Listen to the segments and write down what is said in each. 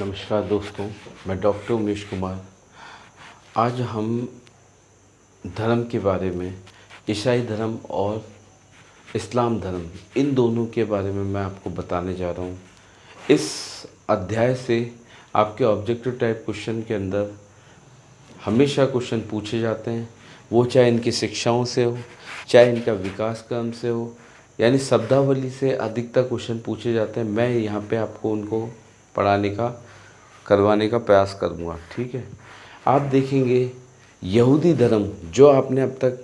नमस्कार दोस्तों, मैं डॉक्टर उमेश कुमार। आज हम धर्म के बारे में, ईसाई धर्म और इस्लाम धर्म, इन दोनों के बारे में मैं आपको बताने जा रहा हूँ। इस अध्याय से आपके ऑब्जेक्टिव टाइप क्वेश्चन के अंदर हमेशा क्वेश्चन पूछे जाते हैं, वो चाहे इनकी शिक्षाओं से हो, चाहे इनका विकास क्रम से हो, यानी शब्दावली से अधिकतर क्वेश्चन पूछे जाते हैं। मैं यहाँ पे आपको उनको करवाने का प्रयास करूँगा। ठीक है, आप देखेंगे यहूदी धर्म, जो आपने अब तक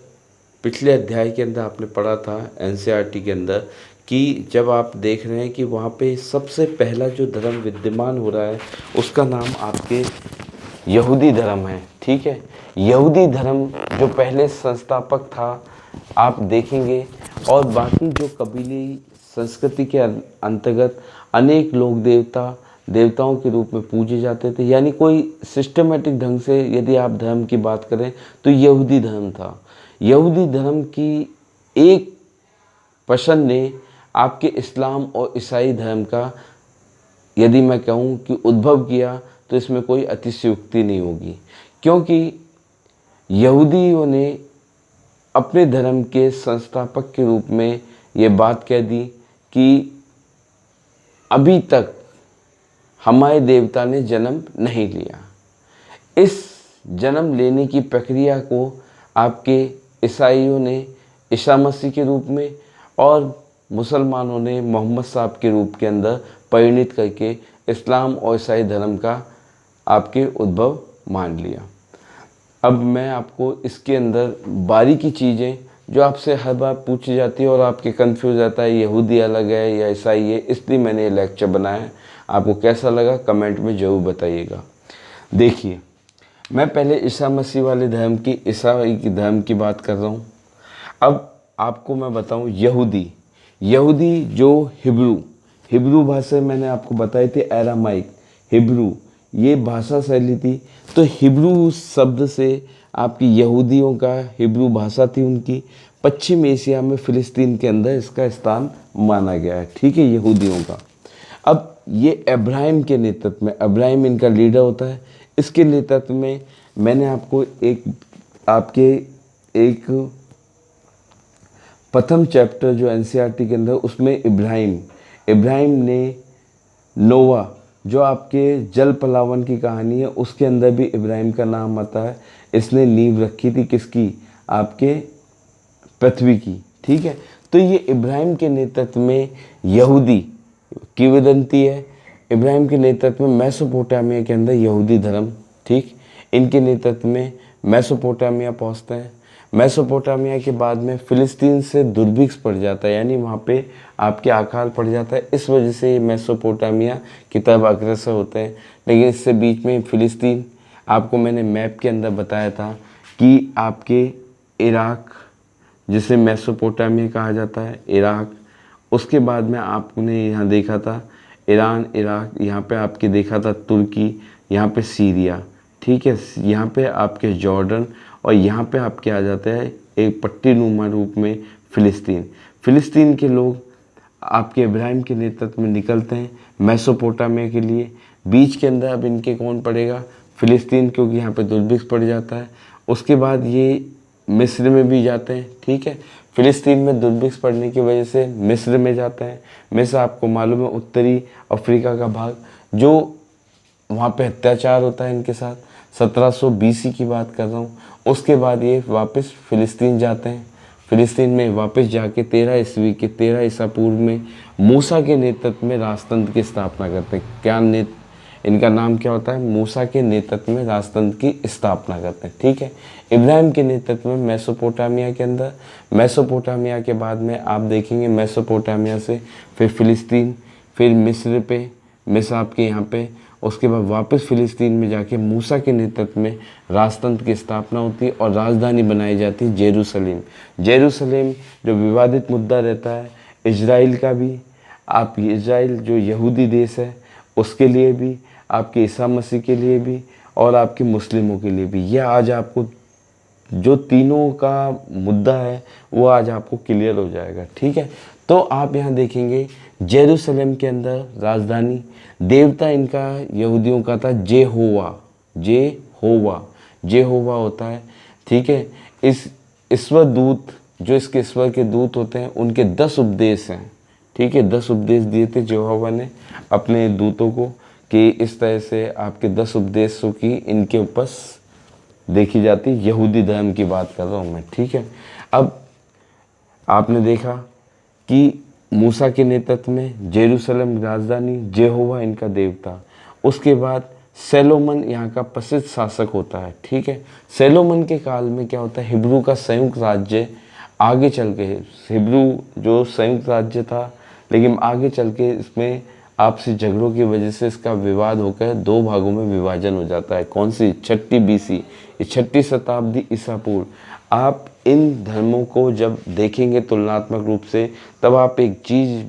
पिछले अध्याय के अंदर आपने पढ़ा था एनसीईआरटी के अंदर, कि जब आप देख रहे हैं कि वहाँ पे सबसे पहला जो धर्म विद्यमान हो रहा है उसका नाम आपके यहूदी धर्म है। ठीक है, यहूदी धर्म जो पहले संस्थापक था आप देखेंगे, और बाकी जो कबीली संस्कृति के अंतर्गत अनेक लोग देवताओं के रूप में पूजे जाते थे। यानी कोई सिस्टमेटिक ढंग से यदि आप धर्म की बात करें तो यहूदी धर्म था। यहूदी धर्म की एक पसंद ने आपके इस्लाम और ईसाई धर्म का, यदि मैं कहूँ कि उद्भव किया, तो इसमें कोई अतिशयोक्ति नहीं होगी, क्योंकि यहूदियों ने अपने धर्म के संस्थापक के रूप में ये बात कह दी कि अभी तक हमारे देवता ने जन्म नहीं लिया। इस जन्म लेने की प्रक्रिया को आपके ईसाइयों ने ईसा मसीह के रूप में और मुसलमानों ने मोहम्मद साहब के रूप के अंदर परिणित करके इस्लाम और ईसाई धर्म का आपके उद्भव मान लिया। अब मैं आपको इसके अंदर बारीकी चीज़ें जो आपसे हर बार पूछी जाती है और आपके कंफ्यूज जाता है यहूदी अलग है या ईसाई है, इसलिए मैंने ये लेक्चर बनाया है। आपको कैसा लगा कमेंट में ज़रूर बताइएगा। देखिए, मैं पहले ईसा मसीह वाले धर्म की, ईसाई की धर्म की बात कर रहा हूँ। अब आपको मैं बताऊँ यहूदी जो हिब्रू भाषा मैंने आपको बताई थी, एरामाइक, हिब्रू, ये भाषा शैली थी। तो हिब्रू शब्द से आपकी यहूदियों का, हिब्रू भाषा थी उनकी, पश्चिम एशिया में फ़िलिस्तीन के अंदर इसका स्थान माना गया है। ठीक है, यहूदियों का। अब ये अब्राहम के नेतृत्व में, अब्राहम इनका लीडर होता है, इसके नेतृत्व में मैंने आपको एक प्रथम चैप्टर जो एनसीईआरटी के अंदर, उसमें इब्राहिम ने नोवा, जो आपके जल पलावन की कहानी है, उसके अंदर भी इब्राहिम का नाम आता है। इसने नींव रखी थी किसकी? आपके पृथ्वी की। ठीक है, तो ये इब्राहिम के नेतृत्व में यहूदी किंवदंती है। इब्राहिम के नेतृत्व में मेसोपोटामिया के अंदर यहूदी धर्म, ठीक, इनके नेतृत्व में मेसोपोटामिया पहुंचते हैं। मेसोपोटामिया के बाद में फ़िलिस्तीन से दुर्भिक्ष पड़ जाता है, यानी वहाँ पे आपके अकाल पड़ जाता है। इस वजह से ये मेसोपोटामिया की तरफ अग्रसर होते हैं। लेकिन इससे बीच में फ़िलिस्तीन, आपको मैंने मैप के अंदर बताया था कि आपके इराक, जिसे मेसोपोटामिया कहा जाता है, इराक, उसके बाद में आपने यहाँ देखा था ईरान, इराक, यहाँ पे आपके देखा था तुर्की, यहाँ पे सीरिया, ठीक है, यहाँ पे आपके जॉर्डन, और यहाँ पे आपके आ जाते हैं एक पट्टी नुमा रूप में फ़िलिस्तीन के लोग आपके इब्राहिम के नेतृत्व में निकलते हैं मेसोपोटामिया के लिए। बीच के अंदर अब इनके कौन पड़ेगा? फ़िलिस्तीन, क्योंकि यहाँ पे दुर्भिक्ष पड़ जाता है। उसके बाद ये मिस्र में भी जाते हैं। ठीक है, फ़िलिस्तीन में दुर्भिक्ष पड़ने की वजह से मिस्र में जाते हैं। मिस्र आपको मालूम है उत्तरी अफ्रीका का भाग, जो वहाँ पे अत्याचार होता है इनके साथ। 1700 BC की बात कर रहा हूँ। उसके बाद ये वापस फ़िलिस्तीन जाते हैं। फ़िलिस्तीन में वापस जाके 13 ईसा पूर्व में मूसा के नेतृत्व में राजतंत्र की स्थापना करते हैं। इनका नाम क्या होता है? मूसा के नेतृत्व में राजतंत्र की स्थापना करते हैं। ठीक है, इब्राहिम के नेतृत्व में मेसोपोटामिया के अंदर, मेसोपोटामिया के बाद में आप देखेंगे मेसोपोटामिया से फिर फ़िलिस्तीन, फिर मिस्र आपके यहाँ पे, उसके बाद वापस फ़िलिस्तीन में जाके मूसा के नेतृत्व में राजतंत्र की स्थापना होती है और राजधानी बनाई जाती है जेरूसलेम, जो विवादित मुद्दा रहता है इजराइल का भी, आप इजराइल जो यहूदी देश है उसके लिए भी, आपके ईसा मसीह के लिए भी, और आपके मुस्लिमों के लिए भी। यह आज आपको जो तीनों का मुद्दा है वो आज आपको क्लियर हो जाएगा। ठीक है, तो आप यहाँ देखेंगे जेरूशलेम के अंदर राजधानी, देवता इनका यहूदियों का था जेहोवा, जेहोवा, जेहोवा होता है, ठीक है। इस ईश्वर दूत, जो इसके ईश्वर के दूत होते हैं, उनके 10 उपदेश हैं, ठीक है। 10 उपदेश दिए थे यहोवा ने अपने दूतों को कि इस तरह से आपके 10 उपदेशों की इनके ऊपर देखी जाती। यहूदी धर्म की बात कर रहा हूँ मैं, ठीक है। अब आपने देखा कि मूसा के नेतृत्व में जेरूशलेम राजधानी, जेहोवा इनका देवता। उसके बाद सेलोमन यहाँ का प्रसिद्ध शासक होता है, ठीक है। सेलोमन के काल में क्या होता है, हिब्रू का संयुक्त राज्य आगे चल के, हिब्रू जो संयुक्त राज्य था, लेकिन आगे चल के इसमें आपसी झगड़ों की वजह से इसका विवाद होकर 2 भागों में विभाजन हो जाता है। कौन सी? 6 BC, 6 शताब्दी ईसा पूर्व। आप इन धर्मों को जब देखेंगे तुलनात्मक रूप से, तब आप एक चीज़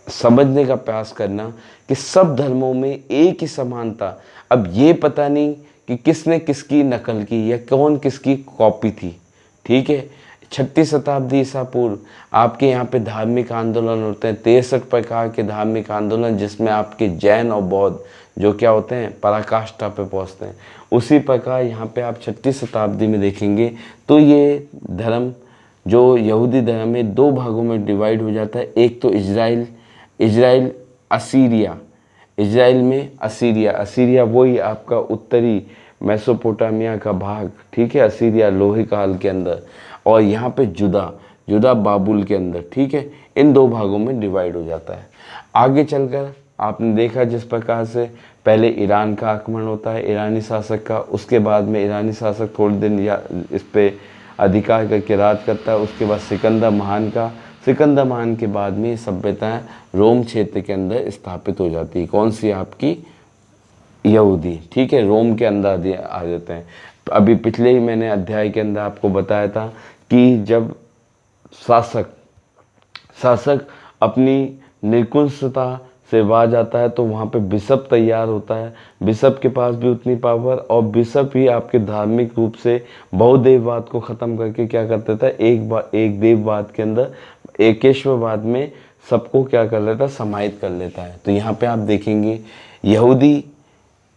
समझने का प्रयास करना कि सब धर्मों में एक ही समानता। अब ये पता नहीं कि किसने किसकी नकल की या कौन किसकी कॉपी थी, ठीक है। 6 शताब्दी ईसा पूर्व आपके यहाँ पे धार्मिक आंदोलन होते हैं, 63 प्रकार के धार्मिक आंदोलन, जिसमें आपके जैन और बौद्ध जो क्या होते हैं, पराकाष्ठा पे पहुँचते हैं। उसी प्रकार यहाँ पे आप 6 शताब्दी में देखेंगे तो ये धर्म जो यहूदी धर्म है 2 भागों में डिवाइड हो जाता है। एक तो इजराइल असीरिया, इजराइल में असीरिया, असीरिया वही आपका उत्तरी मेसोपोटामिया का भाग, ठीक है, असीरिया लोहे काल के अंदर। और यहाँ पे जुदा बाबुल के अंदर, ठीक है। इन 2 भागों में डिवाइड हो जाता है। आगे चलकर आपने देखा जिस प्रकार से पहले ईरान का आक्रमण होता है, ईरानी शासक का, उसके बाद में ईरानी शासक थोड़े दिन या इस पे अधिकार करके राज करता है। उसके बाद सिकंदर महान का, सिकंदर महान के बाद में सभ्यताएं रोम क्षेत्र के अंदर स्थापित हो जाती है। कौन सी? आपकी यहूदी, ठीक है, रोम के अंदर आ जाते हैं। अभी पिछले ही मैंने अध्याय के अंदर आपको बताया था कि जब शासक अपनी निर्कुंशता से बाज आता है तो वहाँ पे बिशप तैयार होता है। बिशप के पास भी उतनी पावर, और बिशप ही आपके धार्मिक रूप से बहुदेववाद को ख़त्म करके क्या कर देता है, एक देववाद के अंदर एकेश्वरवाद में सबको क्या कर लेता है, समाहित कर लेता है। तो यहाँ पे आप देखेंगे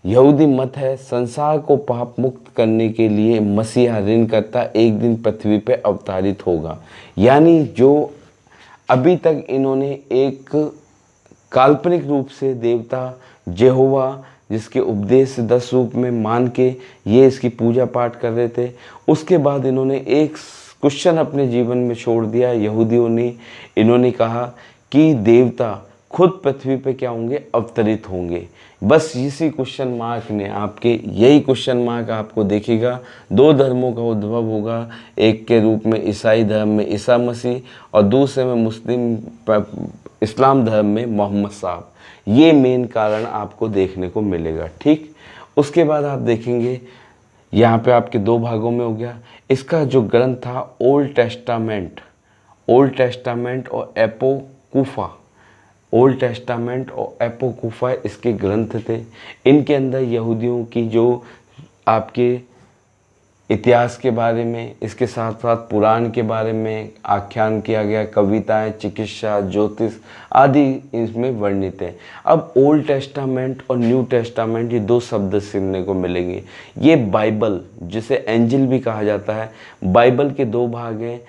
यहूदी मत है संसार को पाप मुक्त करने के लिए मसीहा ऋण करता एक दिन पृथ्वी पे अवतारित होगा। यानी जो अभी तक इन्होंने एक काल्पनिक रूप से देवता जेहोवा, जिसके उपदेश 10 रूप में मान के ये इसकी पूजा पाठ कर रहे थे, उसके बाद इन्होंने एक क्वेश्चन अपने जीवन में छोड़ दिया यहूदियों ने। इन्होंने कहा कि देवता खुद पृथ्वी पे क्या होंगे, अवतरित होंगे। बस इसी क्वेश्चन मार्क ने आपके, यही क्वेश्चन मार्क आपको देखेगा। 2 धर्मों का उद्भव होगा, एक के रूप में ईसाई धर्म में ईसा मसीह, और दूसरे में इस्लाम धर्म में मोहम्मद साहब। ये मेन कारण आपको देखने को मिलेगा, ठीक। उसके बाद आप देखेंगे यहाँ पे आपके 2 भागों में हो गया। इसका जो ग्रंथ था ओल्ड टेस्टामेंट और एपोकुफा, ओल्ड टेस्टामेंट और एपोकुफा इसके ग्रंथ थे। इनके अंदर यहूदियों की जो आपके इतिहास के बारे में, इसके साथ साथ पुराण के बारे में आख्यान किया गया, कविताएं, चिकित्सा, ज्योतिष आदि इसमें वर्णित है। अब ओल्ड टेस्टामेंट और न्यू टेस्टामेंट ये 2 शब्द सुनने को मिलेंगे। ये बाइबल, जिसे एंजिल भी कहा जाता है, बाइबल के 2 भाग हैं।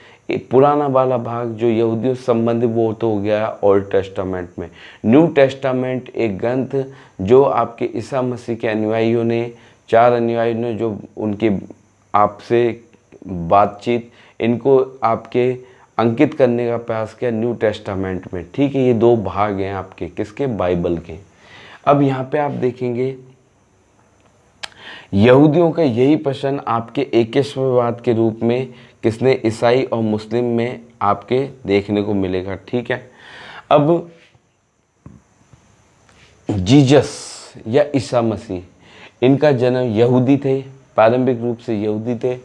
पुराना वाला भाग जो यहूदियों से संबंधित वो तो हो गया ओल्ड टेस्टामेंट में। न्यू टेस्टामेंट एक ग्रंथ जो आपके ईसा मसीह के अनुयायियों ने, 4 अनुयायियों ने, जो उनके आपसे बातचीत, इनको आपके अंकित करने का प्रयास किया न्यू टेस्टामेंट में, ठीक है। ये 2 भाग हैं आपके किसके, बाइबल के। अब यहाँ पे आप देखेंगे यहूदियों का यही प्रश्न आपके एकेश्वरवाद के रूप में किसने, ईसाई और मुस्लिम में आपके देखने को मिलेगा, ठीक है। अब जीसस या ईसा मसीह, इनका जन्म यहूदी थे, प्रारंभिक रूप से यहूदी थे।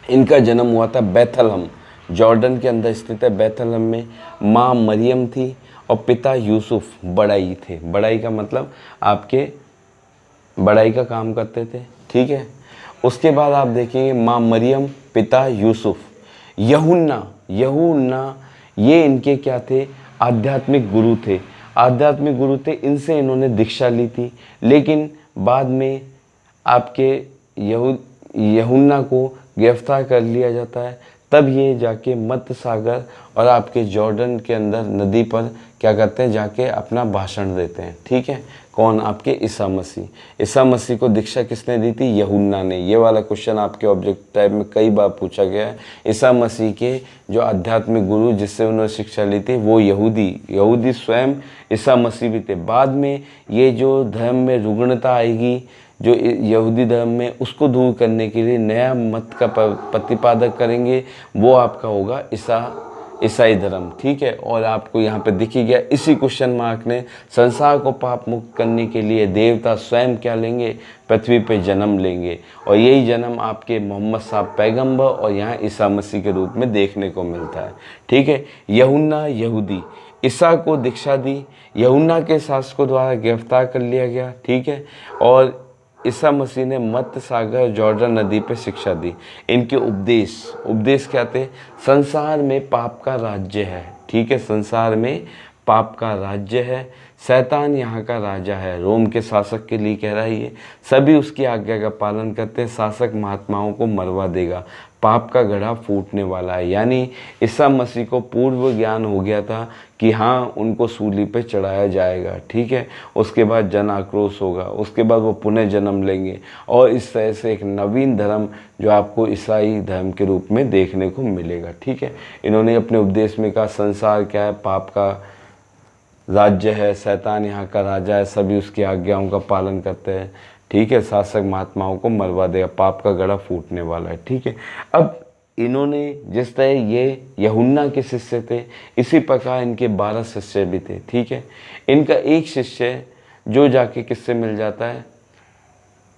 इनका जन्म हुआ था बैथलहम, जॉर्डन के अंदर स्थित है। बैथलहम में माँ मरियम थी और पिता यूसुफ बड़ाई थे। बड़ाई का मतलब आपके बड़ाई का काम करते थे, ठीक है। उसके बाद आप देखेंगे माँ मरियम, पिता यूसुफ। यूहन्ना ये इनके क्या थे, आध्यात्मिक गुरु थे। आध्यात्मिक गुरु थे, इनसे इन्होंने दीक्षा ली थी। लेकिन बाद में आपके यूहन्ना को गिरफ्तार कर लिया जाता है। तब ये जाके मत्स्य सागर और आपके जॉर्डन के अंदर नदी पर क्या करते हैं, जाके अपना भाषण देते हैं। ठीक है, कौन, आपके ईसा मसीह। ईसा मसीह को दीक्षा किसने दी थी, यूहन्ना ने। ये वाला क्वेश्चन आपके ऑब्जेक्ट टाइप में कई बार पूछा गया है। ईसा मसीह के जो आध्यात्मिक गुरु जिससे उन्होंने शिक्षा ली थी वो यहूदी स्वयं ईसा मसीह भी थे। बाद में ये जो धर्म में रुग्णता आएगी जो यहूदी धर्म में, उसको दूर करने के लिए नया मत का प्रतिपादक करेंगे, वो आपका होगा ईसाई धर्म। ठीक है, और आपको यहाँ पे दिख ही गया इसी क्वेश्चन मार्क ने, संसार को पाप मुक्त करने के लिए देवता स्वयं क्या लेंगे, पृथ्वी पे जन्म लेंगे। और यही जन्म आपके मोहम्मद साहब पैगंबर और यहाँ ईसा मसीह के रूप में देखने को मिलता है। ठीक है, यूहन्ना यहूदी, ईसा को दीक्षा दी, यूहन्ना के शासकों द्वारा गिरफ्तार कर लिया गया। ठीक है, और ईसा मसीह ने मत्स्य सागर जॉर्डन नदी पे शिक्षा दी। इनके उपदेश क्या थे, संसार में पाप का राज्य है। ठीक है, संसार में पाप का राज्य है, शैतान यहाँ का राजा है, रोम के शासक के लिए कह रहा है ये। सभी उसकी आज्ञा का पालन करते हैं, शासक महात्माओं को मरवा देगा, पाप का घड़ा फूटने वाला है। यानी ईसा मसीह को पूर्व ज्ञान हो गया था कि हाँ उनको सूली पे चढ़ाया जाएगा। ठीक है, उसके बाद जन आक्रोश होगा, उसके बाद वो पुनः जन्म लेंगे और इस तरह से एक नवीन धर्म जो आपको ईसाई धर्म के रूप में देखने को मिलेगा। ठीक है, इन्होंने अपने उपदेश में कहा संसार क्या है, पाप का राज्य है, शैतान यहाँ का राजा है, सभी उसकी आज्ञाओं का पालन करते हैं। ठीक है, शासक महात्माओं को मरवा देगा, पाप का घड़ा फूटने वाला है। ठीक है, अब इन्होंने जिस तरह ये यूहन्ना के शिष्य थे, इसी प्रकार इनके 12 शिष्य भी थे। ठीक है, इनका एक शिष्य जो जाके किससे मिल जाता है,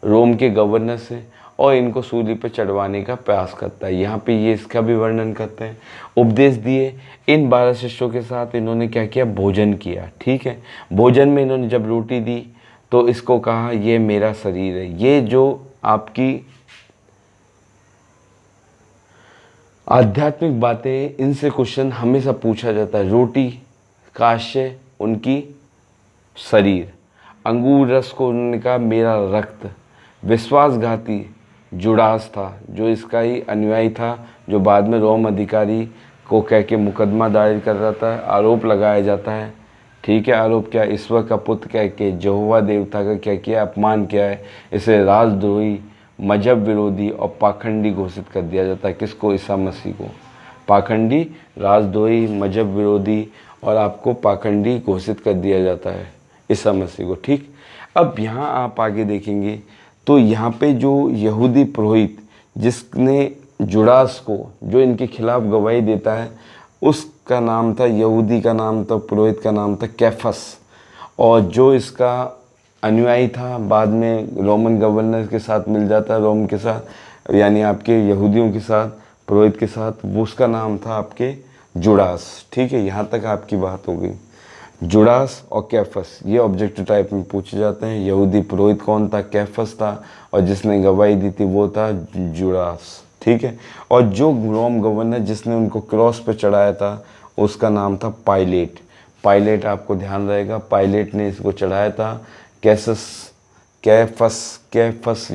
रोम के गवर्नर से, और इनको सूली पर चढ़वाने का प्रयास करता है। यहाँ पे ये इसका भी वर्णन करते हैं। उपदेश दिए, इन 12 शिष्यों के साथ इन्होंने क्या किया, भोजन किया। ठीक है, भोजन में इन्होंने जब रोटी दी तो इसको कहा ये मेरा शरीर है। ये जो आपकी आध्यात्मिक बातें, इनसे क्वेश्चन हमेशा पूछा जाता है। रोटी का आशय उनकी शरीर, अंगूर रस को उन्होंने कहा मेरा रक्त। विश्वासघाती जुड़ास था जो इसका ही अनुयायी था, जो बाद में रोम अधिकारी को कह के मुकदमा दायर कर रहा था, आरोप लगाया जाता है। ठीक है, आरोप क्या, ईश्वर का पुत्र कह के यहोवा देवता का क्या किया, अपमान किया है, इसे राजद्रोही, मजहब विरोधी और पाखंडी घोषित कर दिया जाता है। किसको, ईसा मसीह को पाखंडी, राजद्रोही, मजहब विरोधी और आपको पाखंडी घोषित कर दिया जाता है ईसा मसीह को। ठीक, अब यहाँ आप आगे देखेंगे तो यहाँ पे जो यहूदी पुरोहित जिसने जुड़ास को, जो इनके खिलाफ गवाही देता है, उसका नाम था, यहूदी का नाम था, पुरोहित का नाम था कैफस। और जो इसका अनुयायी था, बाद में रोमन गवर्नर के साथ मिल जाता है, रोम के साथ, यानी आपके यहूदियों के साथ, पुरोहित के साथ, वो उसका नाम था आपके जुड़ास। ठीक है, यहाँ तक आपकी बात हो गई। जुड़ास और कैफस ये ऑब्जेक्टिव टाइप में पूछे जाते हैं। यहूदी पुरोहित कौन था, कैफस था, और जिसने गवाही दी थी वो था जुड़ास। ठीक है, और जो रोम गवर्नर जिसने उनको क्रॉस पे चढ़ाया था उसका नाम था पाइलेट। पाइलेट आपको ध्यान रहेगा, पाइलेट ने इसको चढ़ाया था। कैफस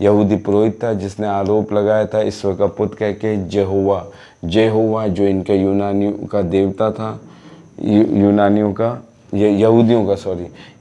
यहूदी पुरोहित था जिसने आरोप लगाया था ईश्वर का पुत्र कह के जेहोवा जो इनके यूनानियों का देवता था,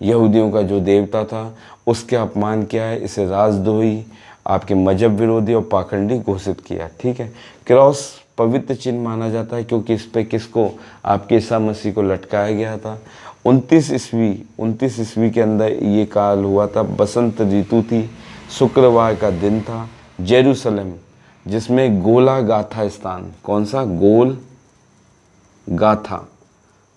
यहूदियों का जो देवता था, उसके अपमान किया है, इसे राजद्रोही, आपके मजहब विरोधी और पाखंडी घोषित किया। ठीक है, क्रॉस पवित्र चिन्ह माना जाता है क्योंकि इस पे किसको, आपके ईसा मसीह को लटकाया गया था। 29 ईस्वी के अंदर ये काल हुआ था, बसंत ऋतु थी, शुक्रवार का दिन था। जेरूशलेम जिसमें गोला गाथा स्थान, कौन सा,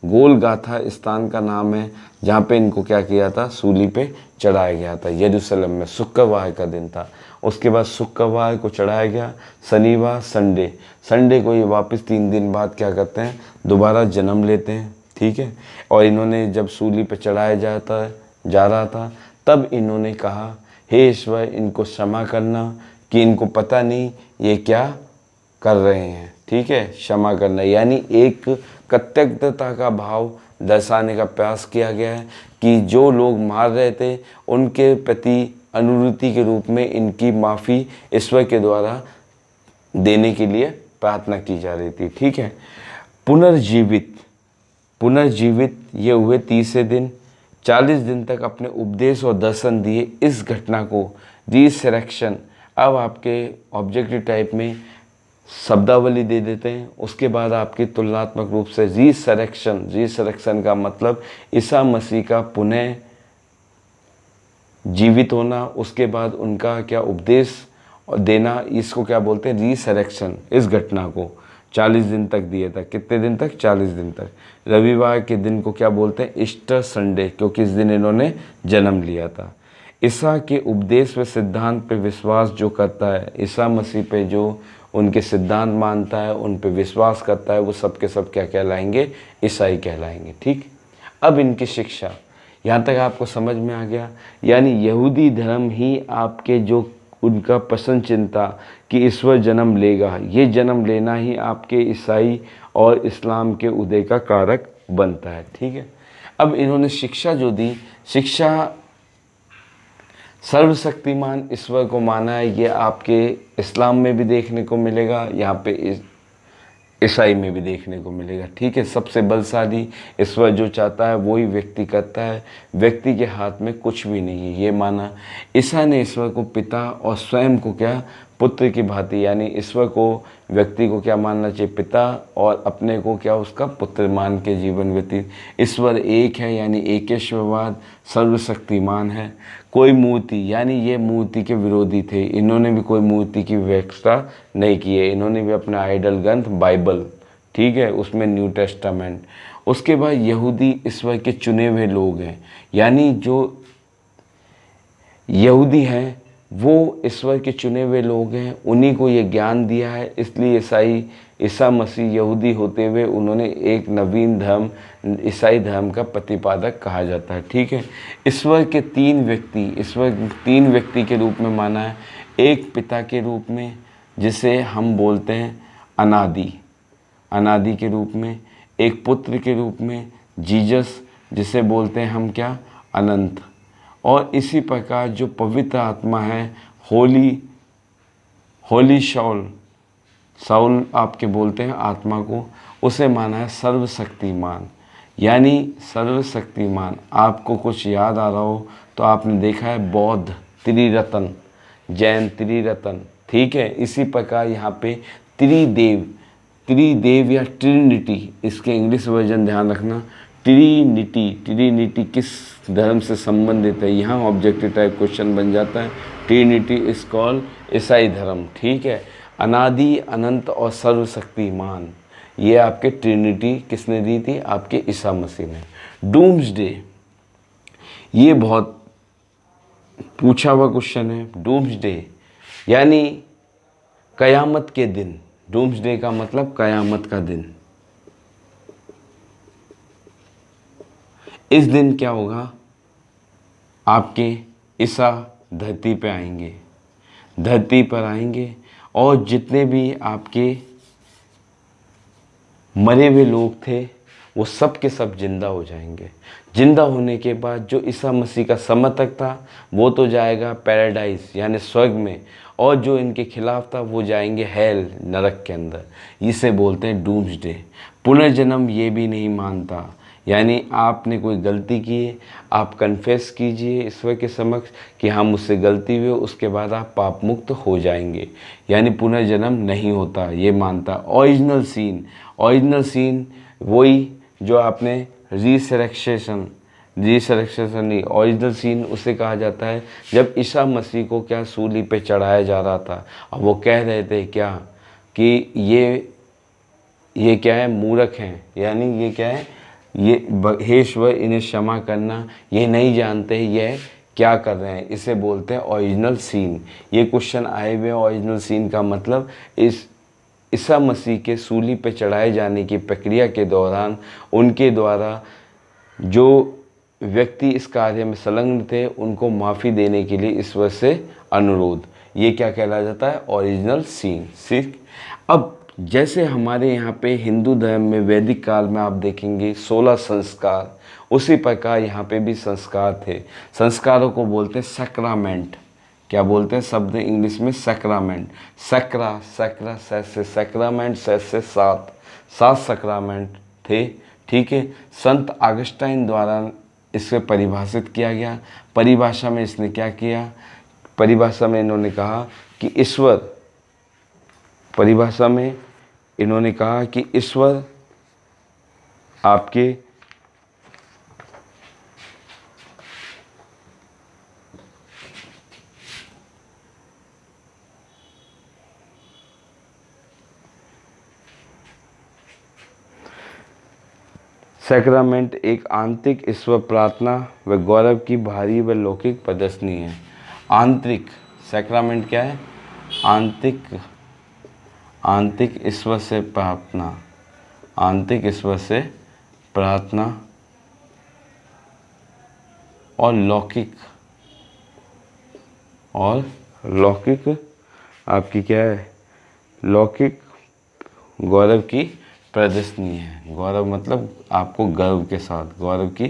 गोल गाथा स्थान का नाम है, जहाँ पे इनको क्या किया था, सूली पे चढ़ाया गया था। यरूशलेम में शुक्रवार का दिन था। उसके बाद शुक्रवार को चढ़ाया गया, शनिवार, संडे को ये वापस 3 दिन बाद क्या करते हैं, दोबारा जन्म लेते हैं। ठीक है, और इन्होंने जब सूली पे चढ़ाया जा रहा था तब इन्होंने कहा, हे ईश्वर इनको क्षमा करना कि इनको पता नहीं ये क्या कर रहे हैं। ठीक है, क्षमा करना, यानी एक कृतज्ञता का भाव दर्शाने का प्रयास किया गया है कि जो लोग मार रहे थे उनके प्रति अनुरूति के रूप में इनकी माफ़ी ईश्वर के द्वारा देने के लिए प्रार्थना की जा रही थी। ठीक है, पुनर्जीवित ये हुए तीसरे दिन। 40 दिन तक अपने उपदेश और दर्शन दिए। इस घटना को रिसरेक्शन, अब आपके ऑब्जेक्टिव टाइप में शब्दावली दे देते हैं, उसके बाद आपकी तुलनात्मक रूप से रिसरेक्शन का मतलब ईसा मसीह का पुनः जीवित होना, उसके बाद उनका क्या उपदेश और देना, इसको क्या बोलते हैं, रिसरेक्शन। इस घटना को 40 दिन तक दिया था। कितने दिन तक? 40 दिन तक। रविवार के दिन को क्या बोलते हैं? ईस्टर संडे, क्योंकि इस दिन इन्होंने जन्म लिया था। ईसा के उपदेश व सिद्धांत पे विश्वास जो करता है, ईसा मसीह पे जो उनके सिद्धांत मानता है, उन पे विश्वास करता है, वो सब के सब क्या कहलाएंगे? ईसाई कहलाएंगे। ठीक, अब इनकी शिक्षा, यहाँ तक आपको समझ में आ गया। यानी यहूदी धर्म ही आपके जो उनका पसंद चिंता कि ईश्वर जन्म लेगा, ये जन्म लेना ही आपके ईसाई और इस्लाम के उदय का कारक बनता है। ठीक है, अब इन्होंने शिक्षा जो दी, शिक्षा सर्वशक्तिमान ईश्वर को माना है, ये आपके इस्लाम में भी देखने को मिलेगा, यहाँ पे ईसाई में भी देखने को मिलेगा। ठीक है, सबसे बलशाली ईश्वर जो चाहता है वही व्यक्ति करता है, व्यक्ति के हाथ में कुछ भी नहीं है, ये माना। ईसा ने ईश्वर को पिता और स्वयं को क्या? पुत्र की भांति, यानी ईश्वर को, व्यक्ति को क्या मानना चाहिए? पिता, और अपने को क्या? उसका पुत्र मान के जीवन व्यतीत। ईश्वर एक है, यानी एकेश्वरवाद, सर्वशक्तिमान है। कोई मूर्ति, यानी ये मूर्ति के विरोधी थे, इन्होंने भी कोई मूर्ति की व्यवस्था नहीं की है, इन्होंने भी अपना आइडल ग्रंथ बाइबल, ठीक है, उसमें न्यू टेस्टामेंट। उसके बाद यहूदी ईश्वर के चुने हुए लोग हैं, यानी जो यहूदी हैं वो ईश्वर के चुने हुए लोग हैं, उन्हीं को ये ज्ञान दिया है। इसलिए ईसा मसीह यहूदी होते हुए उन्होंने एक नवीन धर्म, ईसाई धर्म का प्रतिपादक कहा जाता है। ठीक है, ईश्वर के तीन व्यक्ति के रूप में माना है। एक पिता के रूप में, जिसे हम बोलते हैं अनादि के रूप में। एक पुत्र के रूप में, जीसस, जिसे बोलते हैं हम क्या? अनंत। और इसी प्रकार जो पवित्र आत्मा है, होली शाउल आपके बोलते हैं आत्मा को, उसे माना है सर्वशक्तिमान। यानी सर्वशक्तिमान, आपको कुछ याद आ रहा हो तो आपने देखा है बौद्ध त्रिरत्न, जैन त्रिरत्न। ठीक है, इसी प्रकार यहाँ पे त्रिदेव या ट्रिनिटी, इसके इंग्लिश वर्जन ध्यान रखना, ट्रिनिटी किस धर्म से संबंधित है, यहाँ ऑब्जेक्टिव टाइप क्वेश्चन बन जाता है। ट्रिनिटी इज कॉल्ड ईसाई धर्म। ठीक है, अनादि, अनंत और सर्वशक्तिमान, ये आपके ट्रिनिटी किसने दी थी? आपके ईसा मसीह ने। डूम्सडे, ये बहुत पूछा हुआ क्वेश्चन है। डूम्सडे यानी कयामत के दिन। डूम्सडे का मतलब कयामत का दिन। इस दिन क्या होगा? आपके ईसा धरती पर आएंगे और जितने भी आपके मरे हुए लोग थे वो सब के सब जिंदा हो जाएंगे। जिंदा होने के बाद जो ईसा मसीह का समर्थक था वो तो जाएगा पैराडाइज यानी स्वर्ग में, और जो इनके खिलाफ था वो जाएंगे हेल, नरक के अंदर। इसे बोलते हैं डूम्सडे। पुनर्जन्म ये भी नहीं मानता, यानी आपने कोई गलती की है, आप कन्फेस कीजिए ईश्वर के समक्ष कि हाँ मुझसे गलती हुई, उसके बाद आप पाप मुक्त हो जाएंगे, यानी पुनर्जन्म नहीं होता, ये मानता। ओरिजिनल सीन वही जो आपने रिसरेक्शन नहीं, ओरिजिनल सीन उसे कहा जाता है जब ईसा मसीह को क्या सूली पे चढ़ाया जा रहा था और वो कह रहे थे क्या कि ये क्या है? मूर्ख हैं, यानी ये क्या है? ये हे ईश्वर इन्हें क्षमा करना, ये नहीं जानते ये क्या कर रहे हैं। इसे बोलते हैं ओरिजिनल सीन। ये क्वेश्चन आए हुए। ओरिजिनल सीन का मतलब इस ईसा मसीह के सूली पे चढ़ाए जाने की प्रक्रिया के दौरान उनके द्वारा जो व्यक्ति इस कार्य में संलग्न थे उनको माफ़ी देने के लिए ईश्वर से अनुरोध, ये क्या कहला जाता है? Original scene. सिर्फ अब जैसे हमारे यहाँ पे हिंदू धर्म में वैदिक काल में आप देखेंगे 16 संस्कार, उसी प्रकार यहाँ पे भी संस्कार थे। संस्कारों को बोलते हैं सैक्रामेंट। क्या बोलते हैं शब्द इंग्लिश में? सैक्रामेंट। सैक्रा, सैक्रा से सैक्रामेंट, से सात, सात सैक्रामेंट थे। ठीक है, संत ऑगस्टाइन द्वारा इसे परिभाषित किया गया। परिभाषा में इसने क्या किया? परिभाषा में इन्होंने कहा कि ईश्वर, परिभाषा में इन्होंने कहा कि ईश्वर आपके सैक्रामेंट एक आंतरिक ईश्वर प्रार्थना व गौरव की भारी व लौकिक प्रदर्शनी है। आंतरिक सैक्रामेंट क्या है? आंतरिक ईश्वर से प्रार्थना, आंतरिक ईश्वर से प्रार्थना और लौकिक आपकी क्या है? लौकिक गौरव की प्रदर्शनी है। गौरव मतलब आपको गर्व के साथ गौरव की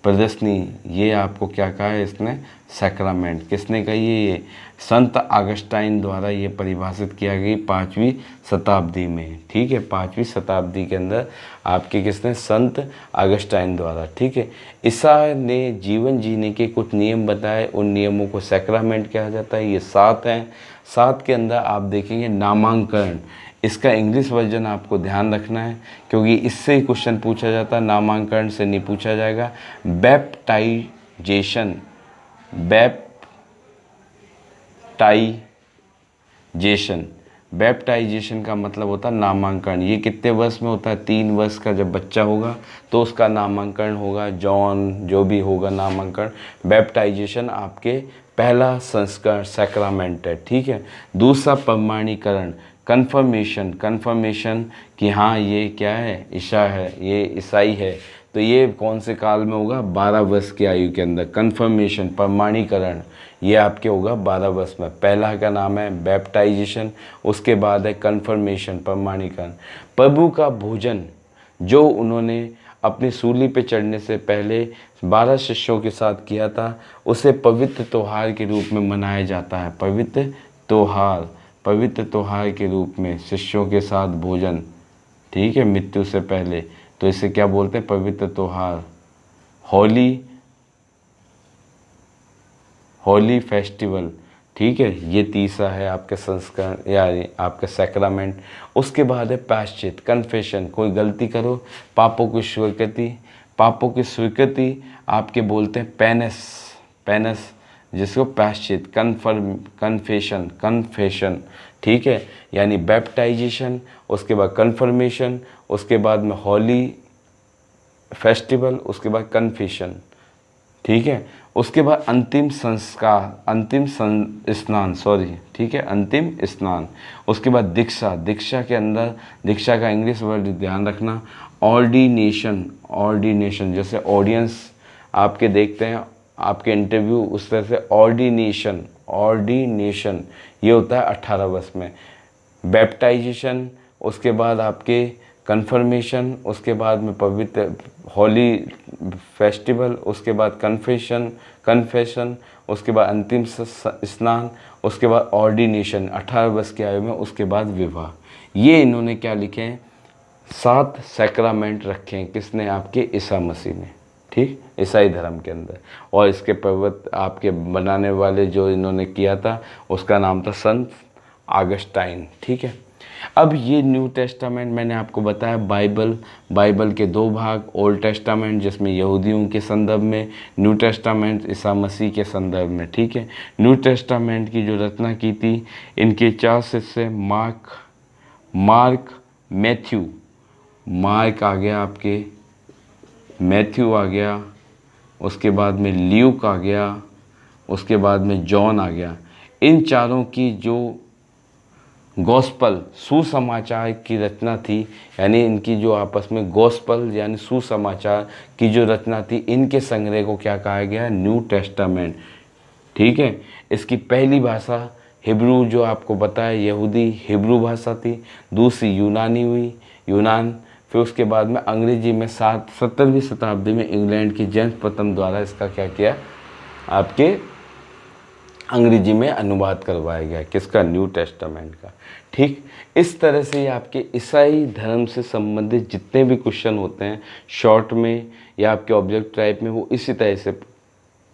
प्रदर्शनी, ये आपको क्या कहा है इसने? सैक्रामेंट। किसने कही है ये? संत ऑगस्टाइन द्वारा ये परिभाषित किया गई 5वीं शताब्दी में। ठीक है, 5वीं शताब्दी के अंदर आपके किसने? संत ऑगस्टाइन द्वारा। ठीक है, ईसा ने जीवन जीने के कुछ नियम बताए, उन नियमों को सैक्रामेंट कहा जाता है। ये 7 हैं। 7 के अंदर आप देखेंगे नामांकन, इसका इंग्लिश वर्जन आपको ध्यान रखना है क्योंकि इससे ही क्वेश्चन पूछा जाता है, नामांकन से नहीं पूछा जाएगा। बैप्टाइजेशन, बैप्टाइजेशन का मतलब होता है नामांकन। ये कितने वर्ष में होता है? 3 वर्ष का जब बच्चा होगा तो उसका नामांकन होगा, जॉन जो भी होगा नामांकन। बैप्टाइजेशन आपके पहला संस्कार सैक्रामेंट है। ठीक है, दूसरा प्रमाणीकरण, कन्फर्मेशन कि हाँ ये क्या है? ईसा है, ये ईसाई है। तो ये कौन से काल में होगा? 12 वर्ष की आयु के अंदर। कन्फर्मेशन, प्रमाणीकरण, ये आपके होगा 12 वर्ष में। पहला का नाम है बैप्टाइजेशन, उसके बाद है कन्फर्मेशन, प्रमाणीकरण। प्रभु का भोजन जो उन्होंने अपनी सूली पे चढ़ने से पहले 12 शिष्यों के साथ किया था, उसे पवित्र त्योहार के रूप में मनाया जाता है। पवित्र त्योहार के रूप में शिष्यों के साथ भोजन, ठीक है, मृत्यु से पहले। तो इसे क्या बोलते हैं? पवित्र त्योहार, होली फेस्टिवल। ठीक है, ये तीसरा है आपके संस्कार या आपके सैक्रामेंट। उसके बाद है प्रायश्चित, कन्फेशन, कोई गलती करो, पापों की स्वीकृति आपके बोलते हैं पेनस, जिसको प्रायश्चित, कन्फेशन। ठीक है, यानी बैप्टाइजेशन, उसके बाद कन्फर्मेशन, उसके बाद में होली फेस्टिवल, उसके बाद कन्फेशन। ठीक है, उसके बाद अंतिम स्नान, ठीक है, अंतिम स्नान। उसके बाद दीक्षा के अंदर, दीक्षा का इंग्लिश वर्ड ध्यान रखना, ऑर्डिनेशन, जैसे ऑडियंस आपके देखते हैं आपके इंटरव्यू, उस तरह से ऑर्डिनेशन ये होता है 18 वर्ष में। बैप्टाइजेशन, उसके बाद आपके कन्फर्मेशन, उसके बाद में पवित्र होली फेस्टिवल, उसके बाद कन्फेशन, उसके बाद अंतिम स्नान, उसके बाद ऑर्डिनेशन 18 वर्ष की आयु में, उसके बाद विवाह। ये इन्होंने क्या लिखे हैं? 7 सैक्रामेंट रखे हैं। किसने? आपके ईसा मसीह ने। ठीक, ईसाई धर्म के अंदर। और इसके पर्वत आपके बनाने वाले जो इन्होंने किया था उसका नाम था संत ऑगस्टाइन। ठीक है, अब ये न्यू टेस्टामेंट मैंने आपको बताया, बाइबल के 2 भाग, ओल्ड टेस्टामेंट जिसमें यहूदियों के संदर्भ में, न्यू टेस्टामेंट ईसा मसीह के संदर्भ में। ठीक है, न्यू टेस्टामेंट की जो रचना की थी, इनके 4 शिष्य मार्क आ गया, आपके मैथ्यू आ गया, उसके बाद में ल्यूक आ गया, उसके बाद में जॉन आ गया। इन चारों की जो गॉस्पल सुसमाचार की रचना थी, यानी इनकी जो आपस में गॉस्पल यानी सुसमाचार की जो रचना थी, इनके संग्रह को क्या कहा गया? New testament. ठीक है, इसकी पहली भाषा हिब्रू जो आपको बताया यहूदी हिब्रू भाषा थी, दूसरी यूनानी हुई यूनान, फिर उसके बाद में अंग्रेजी में 17वीं शताब्दी में इंग्लैंड की जेम्स प्रथम द्वारा इसका क्या किया, आपके अंग्रेजी में अनुवाद करवाया गया, किसका, न्यू टेस्टामेंट का। ठीक, इस तरह से ये आपके ईसाई धर्म से संबंधित जितने भी क्वेश्चन होते हैं शॉर्ट में या आपके ऑब्जेक्ट टाइप में, वो इसी तरह से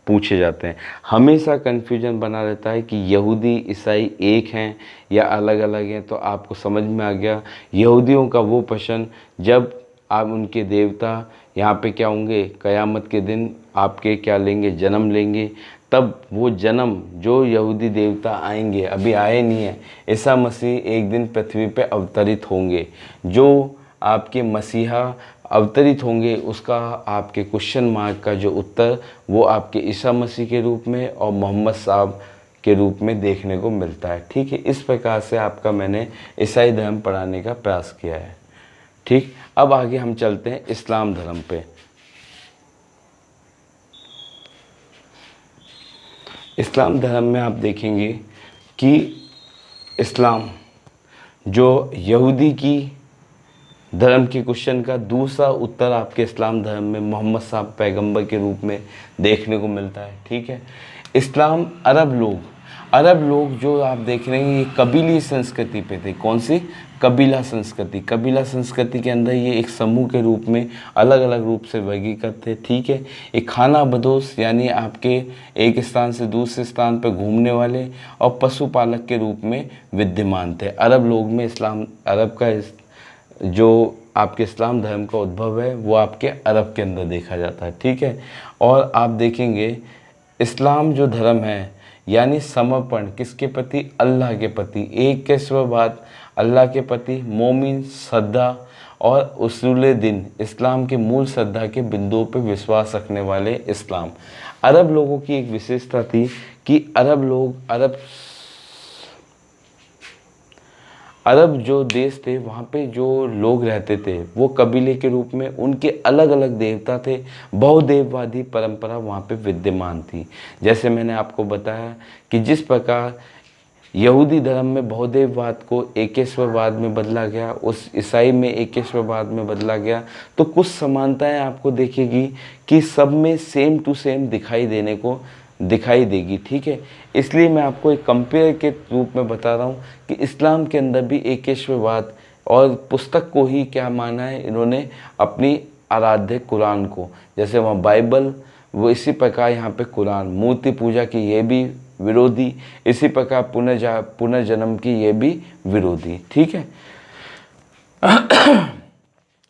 पूछे जाते हैं। हमेशा कन्फ्यूजन बना रहता है कि यहूदी ईसाई एक हैं या अलग अलग हैं। तो आपको समझ में आ गया यहूदियों का वो प्रश्न, जब आप उनके देवता यहाँ पे क्या होंगे, क़यामत के दिन आपके क्या लेंगे, जन्म लेंगे, तब वो जन्म जो यहूदी देवता आएंगे, अभी आए नहीं है, ईसा मसीह एक दिन पृथ्वी पे अवतरित होंगे, जो आपके मसीहा अवतरित होंगे, उसका आपके क्वेश्चन मार्क का जो उत्तर वो आपके ईसा मसीह के रूप में और मोहम्मद साहब के रूप में देखने को मिलता है। ठीक है, इस प्रकार से आपका मैंने ईसाई धर्म पढ़ाने का प्रयास किया है। ठीक, अब आगे हम चलते हैं इस्लाम धर्म पे। इस्लाम धर्म में आप देखेंगे कि इस्लाम जो यहूदी की धर्म के क्वेश्चन का दूसरा उत्तर आपके इस्लाम धर्म में मोहम्मद साहब पैगंबर के रूप में देखने को मिलता है। ठीक है, इस्लाम अरब लोग जो आप देख रहे हैं ये कबीली संस्कृति पे थे। कौन सी, कबीला संस्कृति। कबीला संस्कृति के अंदर ये एक समूह के रूप में अलग अलग रूप से वर्गीकृत थे। ठीक है, एक खाना बदोश यानी आपके एक स्थान से दूसरे स्थान पर घूमने वाले और पशुपालक के रूप में विद्यमान थे। अरब लोग में इस्लाम, अरब का जो आपके इस्लाम धर्म का उद्भव है वो आपके अरब के अंदर देखा जाता है। ठीक है, और आप देखेंगे इस्लाम जो धर्म है यानी समर्पण किसके प्रति, अल्लाह के प्रति, एक के सिवा बाद अल्लाह के प्रति, मोमिन, श्रद्धा और उसूल दिन, इस्लाम के मूल श्रद्धा के बिंदुओं पर विश्वास रखने वाले इस्लाम। अरब लोगों की एक विशेषता थी कि अरब जो देश थे वहाँ पे जो लोग रहते थे वो कबीले के रूप में, उनके अलग अलग देवता थे। बहुदेववादी परंपरा वहाँ पे विद्यमान थी। जैसे मैंने आपको बताया कि जिस प्रकार यहूदी धर्म में बहुदेववाद को एकेश्वरवाद में बदला गया, उस ईसाई में एकेश्वरवाद में बदला गया, तो कुछ समानताएं आपको देखेगी कि सब में सेम टू सेम दिखाई देगी। ठीक है, इसलिए मैं आपको एक कंपेयर के रूप में बता रहा हूँ कि इस्लाम के अंदर भी एकेश्वरवाद, और पुस्तक को ही क्या माना है इन्होंने, अपनी आराध्य कुरान को, जैसे वहाँ बाइबल, वो इसी प्रकार यहाँ पे कुरान, मूर्ति पूजा की ये भी विरोधी, इसी प्रकार पुनर्जन्म की ये भी विरोधी। ठीक है,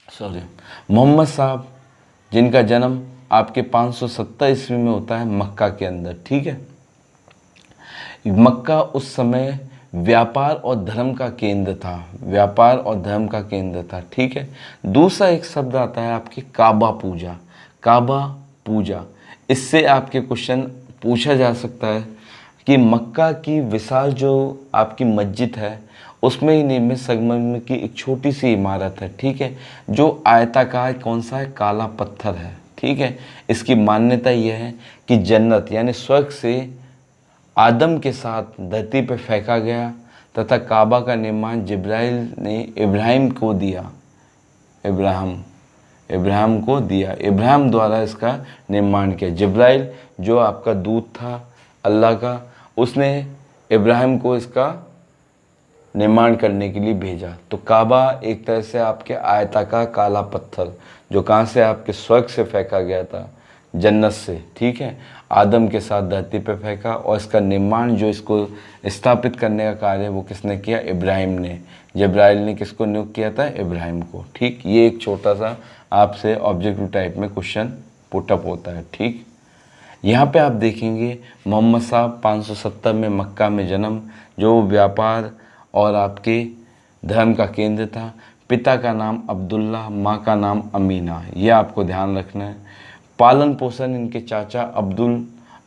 सॉरी, मोहम्मद साहब जिनका जन्म आपके 570 ईस्वी में होता है मक्का के अंदर। ठीक है, मक्का उस समय व्यापार और धर्म का केंद्र था, व्यापार और धर्म का केंद्र था। ठीक है, दूसरा एक शब्द आता है आपकी काबा पूजा, काबा पूजा। इससे आपके क्वेश्चन पूछा जा सकता है कि मक्का की विशाल जो आपकी मस्जिद है उसमें ही निर्मित संगमरमर की एक छोटी सी इमारत है। ठीक है, जो आयताकार कौन सा है, काला पत्थर है। ठीक है, इसकी मान्यता यह है कि जन्नत यानी स्वर्ग से आदम के साथ धरती पर फेंका गया तथा काबा का निर्माण जिब्राइल ने इब्राहिम को दिया, इब्राहिम द्वारा इसका निर्माण किया। जिब्राइल जो आपका दूत था अल्लाह का, उसने इब्राहिम को इसका निर्माण करने के लिए भेजा। तो काबा एक तरह से आपके आयताकार काला पत्थर जो कहाँ से, आपके स्वर्ग से फेंका गया था, जन्नत से। ठीक है, आदम के साथ धरती पे फेंका, और इसका निर्माण जो इसको स्थापित करने का कार्य वो किसने किया, इब्राहिम ने। जिब्राइल ने किसको नियुक्त किया था, इब्राहिम को। ठीक, ये एक छोटा सा आपसे ऑब्जेक्टिव टाइप में क्वेश्चन पुटअप होता है। ठीक, यहाँ पे आप देखेंगे मोहम्मद साहब 570 में मक्का में जन्म, जो व्यापार और आपके धर्म का केंद्र था। पिता का नाम अब्दुल्ला, माँ का नाम अमीना, ये आपको ध्यान रखना है। पालन पोषण इनके चाचा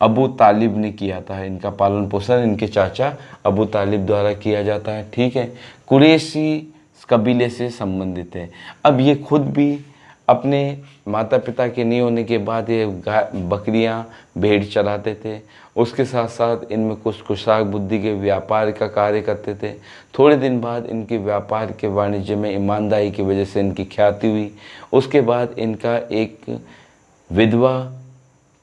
अबू तालिब ने किया था, इनका पालन पोषण इनके चाचा अबू तालिब द्वारा किया जाता है। ठीक है, कुरैशी कबीले से संबंधित है। अब ये खुद भी अपने माता पिता के नहीं होने के बाद ये बकरियां भेड़ चराते थे। उसके साथ साथ इनमें कुछ कुशाग्र बुद्धि के व्यापार का कार्य करते थे। थोड़े दिन बाद इनके व्यापार के वाणिज्य में ईमानदारी की वजह से इनकी ख्याति हुई। उसके बाद इनका एक विधवा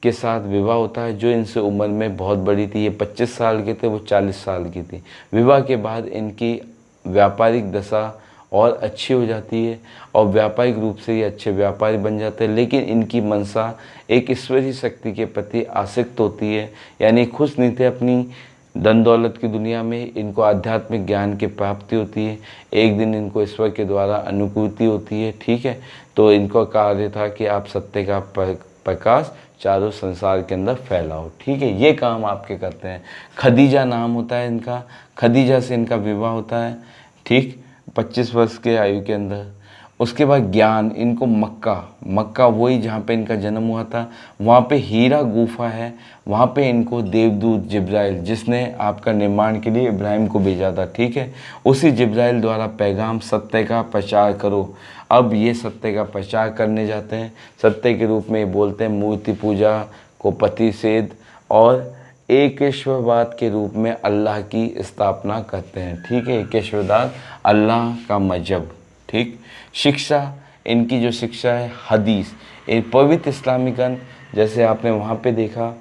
के साथ विवाह होता है जो इनसे उम्र में बहुत बड़ी थी। ये 25 साल के थे, वो 40 साल की थी। विवाह के बाद इनकी व्यापारिक दशा और अच्छी हो जाती है और व्यापारिक रूप से ये अच्छे व्यापारी बन जाते हैं। लेकिन इनकी मनसा एक ईश्वरीय शक्ति के प्रति आसक्त होती है, यानी खुश नहीं थे अपनी धन दौलत की दुनिया में। इनको आध्यात्मिक ज्ञान की प्राप्ति होती है। एक दिन इनको ईश्वर के द्वारा अनुभूति होती है, ठीक है। तो इनको कार्य था कि आप सत्य का प्रकाश चारों संसार के अंदर फैलाओ, ठीक है। ये काम आपके करते हैं। खदीजा नाम होता है इनका, खदीजा से इनका विवाह होता है, ठीक, 25 वर्ष के आयु के अंदर। उसके बाद ज्ञान, इनको मक्का वही जहाँ पे इनका जन्म हुआ था, वहाँ पे हीरा गुफा है, वहाँ पे इनको देवदूत जिब्राइल, जिसने आपका निर्माण के लिए इब्राहिम को भेजा था, ठीक है, उसी जिब्राइल द्वारा पैगाम सत्य का प्रचार करो। अब ये सत्य का प्रचार करने जाते हैं। सत्य के रूप में ये बोलते हैं मूर्ति पूजा को प्रतिषेध और एकेश्वरवाद के रूप में अल्लाह की स्थापना करते हैं, ठीक है। एकेश्वरवाद, अल्लाह का मजहब, ठीक। शिक्षा, इनकी जो शिक्षा है हदीस, एक पवित्र इस्लामिक ग्रंथ, जैसे आपने वहाँ पे देखा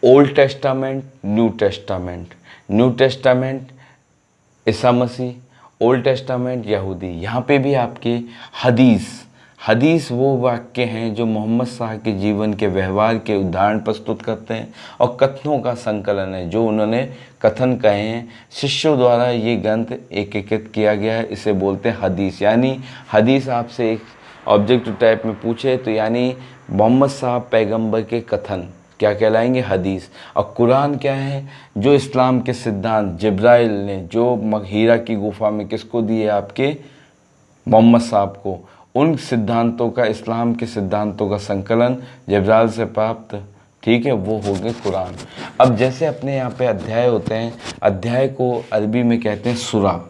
Old Testament, New Testament. New Testament Isa Masih, Old Testament यहूदी। यहाँ पे भी आपके हदीस वो वाक्य हैं जो मोहम्मद शाह के जीवन के व्यवहार के उदाहरण प्रस्तुत करते हैं और कथनों का संकलन है जो उन्होंने कथन कहे हैं। शिष्यों द्वारा ये ग्रंथ एकीकृत किया गया है, इसे बोलते हैं हदीस। यानी हदीस आपसे एक ऑब्जेक्टिव टाइप में पूछे तो यानी मोहम्मद साहब पैगंबर के कथन क्या कहलाएंगे, हदीस। और कुरान क्या है, जो इस्लाम के सिद्धांत जिब्राइल ने जो हीरा की गुफा में किसको दिए, आपके मोहम्मद साहब को, उन सिद्धांतों का, इस्लाम के सिद्धांतों का संकलन जिब्राइल से प्राप्त, ठीक है, वो हो गए कुरान। अब जैसे अपने यहाँ पे अध्याय होते हैं, अध्याय को अरबी में कहते हैं सूरा।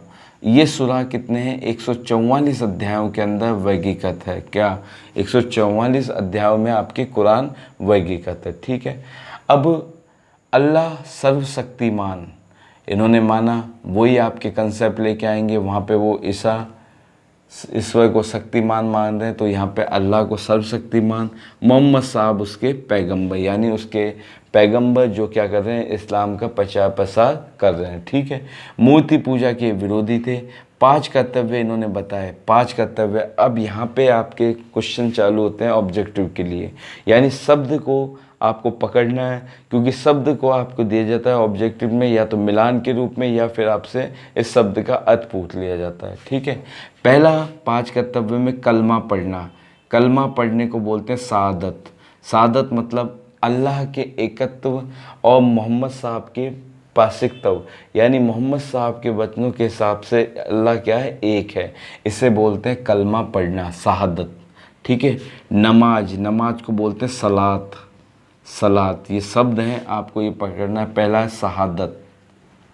ये सूरा कितने हैं, 144 अध्यायों के अंदर वर्गीकृत है। क्या 144 अध्यायों में आपके कुरान वर्गीकृत है, ठीक है। अब अल्लाह सर्वशक्तिमान इन्होंने माना, वही आपके कंसेप्ट लेके आएंगे। वहाँ पे वो ईश्वर को शक्तिमान मान रहे हैं, तो यहाँ पे अल्लाह को सर्वशक्तिमान, मोहम्मद साहब उसके पैगंबर, यानी उसके पैगंबर जो क्या कर रहे हैं, इस्लाम का प्रचार प्रसार कर रहे हैं, ठीक है। मूर्ति पूजा के विरोधी थे। 5 कर्तव्य इन्होंने बताए, 5 कर्तव्य। अब यहाँ पे आपके क्वेश्चन चालू होते हैं ऑब्जेक्टिव के लिए, यानी शब्द को आपको पकड़ना है, क्योंकि शब्द को आपको दिया जाता है ऑब्जेक्टिव में या तो मिलान के रूप में या फिर आपसे इस शब्द का अर्थ पूछ लिया जाता है, ठीक है। पहला 5 कर्तव्य में कलमा पढ़ना। कलमा पढ़ने को बोलते हैं शहादत। शहादत मतलब अल्लाह के एकत्व और मोहम्मद साहब के पासिकत्व, यानी मोहम्मद साहब के वचनों के हिसाब से अल्लाह क्या है, एक है। इसे बोलते हैं कलमा पढ़ना, शहादत, ठीक है। नमाज को बोलते हैं सलात। ये शब्द हैं, आपको ये पकड़ना है। पहला है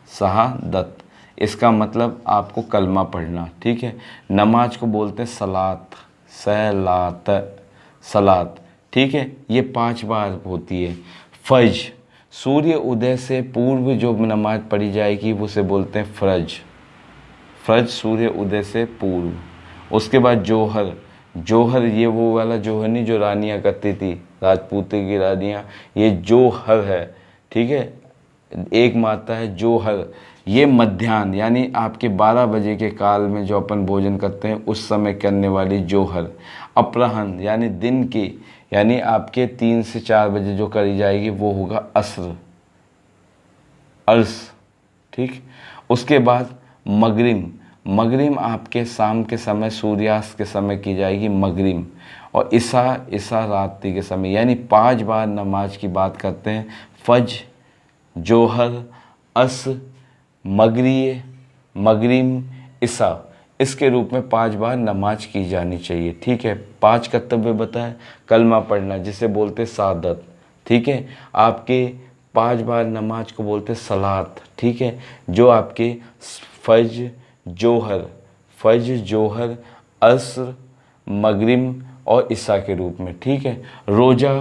शहादत, इसका मतलब आपको कलमा पढ़ना, ठीक है। नमाज को बोलते हैं सलात, ठीक है। ये 5 बार होती है। फज, सूर्य उदय से पूर्व जो नमाज पढ़ी जाएगी वो से बोलते हैं फर्ज, सूर्य उदय से पूर्व। उसके बाद जोहर, ये वो वाला जोहर नहीं जो रानियाँ करती थी, राजपूती की रानियाँ, ये जोहर है, ठीक है। एक मात्रा है जोहर। ये मध्याह्न, यानी आपके 12 बजे के काल में जो अपन भोजन करते हैं उस समय करने वाली जोहर। अपराह्न, यानी दिन की, यानी आपके 3 से 4 बजे जो करी जाएगी वो होगा अर्स, ठीक। उसके बाद मगरिम आपके शाम के समय, सूर्यास्त के समय की जाएगी मगरिम। और ईसा रात्रि के समय, यानी 5 बार नमाज की बात करते हैं। फज, जोहर, अस, मगरिम, ईसा, इसके रूप में 5 बार नमाज की जानी चाहिए, ठीक है। 5 कर्तव्य बताएं। कलमा पढ़ना जिसे बोलते शहादत, ठीक है। आपके 5 बार नमाज को बोलते सलात, ठीक है, जो आपके फज जोहर, असर, मगरिब और इशा के रूप में, ठीक है। रोज़ा,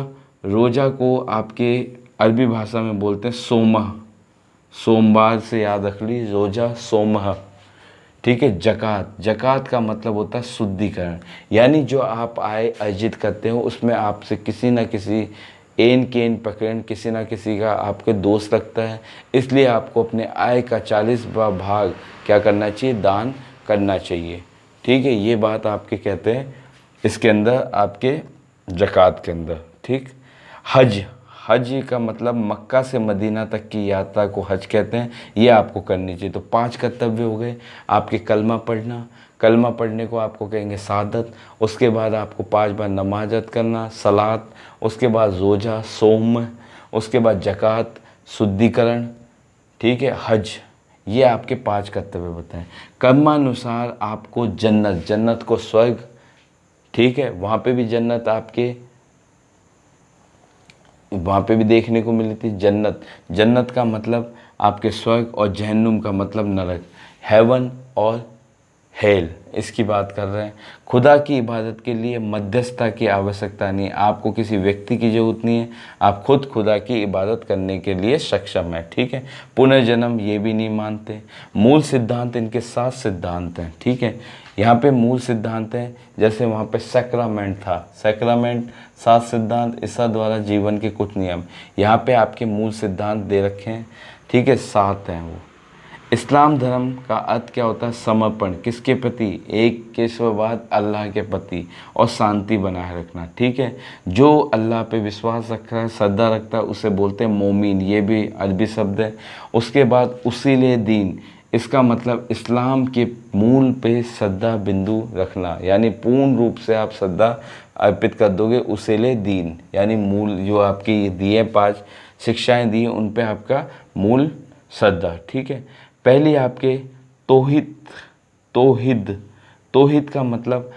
रोज़ा को आपके अरबी भाषा में बोलते हैं सोमह, सोमवार से याद रख ली, रोज़ा सोमह, ठीक है। जक़ात, जक़ात का मतलब होता है शुद्धिकरण, यानी जो आप आय अर्जित करते हो उसमें आपसे किसी न किसी एन के एन पकड़न किसी न किसी का आपके दोस्त लगता है, इसलिए आपको अपने आय का 40वां भाग क्या करना चाहिए, दान करना चाहिए, ठीक है। ये बात आपके कहते हैं इसके अंदर, आपके ज़कात के अंदर, ठीक। हज, हज का मतलब मक्का से मदीना तक की यात्रा को हज कहते हैं, ये आपको करनी चाहिए। तो 5 कर्तव्य हो गए आपके। कलमा पढ़ना, कलमा पढ़ने को आपको कहेंगे शहादत, उसके बाद आपको 5 बार नमाजत करना, सलात, उसके बाद रोज़ा, सोम, उसके बाद ज़कात, शुद्धिकरण, ठीक है, हज, ये आपके 5 कर्तव्य बताएं। कर्मानुसार आपको जन्नत, जन्नत को स्वर्ग, ठीक है, वहाँ पे भी जन्नत आपके, वहाँ पे भी देखने को मिली थी जन्नत। जन्नत का मतलब आपके स्वर्ग और जहन्नुम का मतलब नरक, हेवन और हेल, इसकी बात कर रहे हैं। खुदा की इबादत के लिए मध्यस्थता की आवश्यकता नहीं, आपको किसी व्यक्ति की ज़रूरत नहीं है, आप खुद खुदा की इबादत करने के लिए सक्षम है, ठीक है। पुनर्जन्म ये भी नहीं मानते। मूल सिद्धांत, इनके 7 सिद्धांत हैं, ठीक है। यहाँ पे मूल सिद्धांत हैं, जैसे वहाँ पे सैक्रामेंट था, सैक्रामेंट 7 सिद्धांत, ईसा द्वारा जीवन के कुछ नियम, यहाँ पे आपके मूल सिद्धांत दे रखे हैं, ठीक है, 7 हैं वो। इस्लाम धर्म का अर्थ क्या होता है, समर्पण, किसके प्रति, एक केशववाद, अल्लाह के प्रति, और शांति बनाए रखना, ठीक है। जो अल्लाह पे विश्वास रखता है, श्रद्धा रखता है, उसे बोलते हैं मोमिन, ये भी अरबी शब्द है। उसके बाद उसीले दीन, इसका मतलब इस्लाम के मूल पे श्रद्धा बिंदु रखना, यानी पूर्ण रूप से आप श्रद्धा अर्पित कर दोगे, उसीले दीन, यानी मूल जो आपकी दिए 5 शिक्षाएं दी उन पे आपका मूल श्रद्धा, ठीक है। पहली आपके तौहीद, तौहीद, तौहीद का मतलब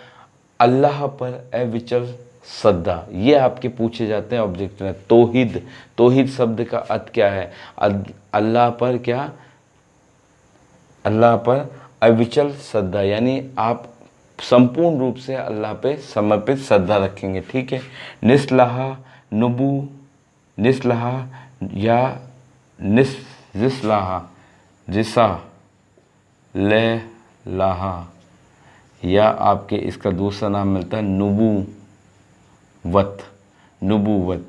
अल्लाह पर अविचल श्रद्धा, ये आपके पूछे जाते हैं ऑब्जेक्ट में। तौहीद, तौहीद शब्द का अर्थ क्या है, अल्लाह पर क्या, अल्लाह पर अविचल श्रद्धा, यानी आप संपूर्ण रूप से अल्लाह पे समर्पित श्रद्धा रखेंगे, ठीक है। निस्लाहा, नुबू, निस्लाहा या रिस्लाहा, रिसा, ले लाहा, या आपके इसका दूसरा नाम मिलता है नुबूवत, नुबूवत,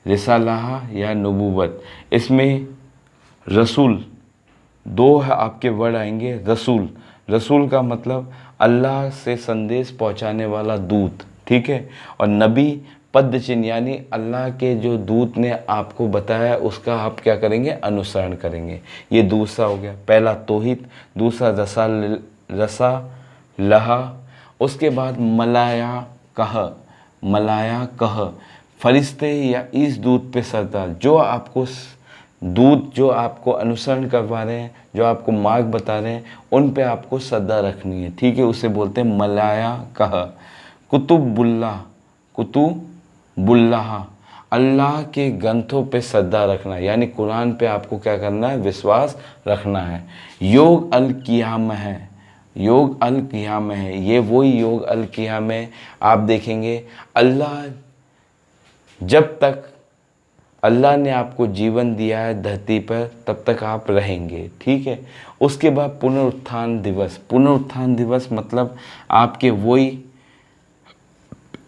रिसालाहा या नुबूवत। इसमें रसूल, 2 है आपके वर्ड आएंगे। रसूल, रसूल का मतलब अल्लाह से संदेश पहुंचाने वाला दूत, ठीक है। और नबी पद चिन्ह, यानी अल्लाह के जो दूत ने आपको बताया उसका आप क्या करेंगे, अनुसरण करेंगे। ये दूसरा हो गया, पहला तौहीद, दूसरा रसा लहा। उसके बाद मलाया कह, मलाया कह, फरिश्ते या इस दूत पे सरदार, जो आपको दूत जो आपको अनुसरण करवा रहे हैं, जो आपको मार्ग बता रहे हैं, उन पे आपको श्रद्धा रखनी है, ठीक है। उसे बोलते हैं मलाया कह। कुतुबुल्लाह, कुतुबुल्लाह, अल्लाह के ग्रंथों पे श्रद्धा रखना, यानी कुरान पे आपको क्या करना है, विश्वास रखना है। योग अल क़ियाम है, योग अल क़ियाम है, ये वही योग अल क़ियाम है। आप देखेंगे अल्लाह, जब तक अल्लाह ने आपको जीवन दिया है धरती पर तब तक आप रहेंगे, ठीक है। उसके बाद पुनरुत्थान दिवस, पुनरुत्थान दिवस मतलब आपके वही,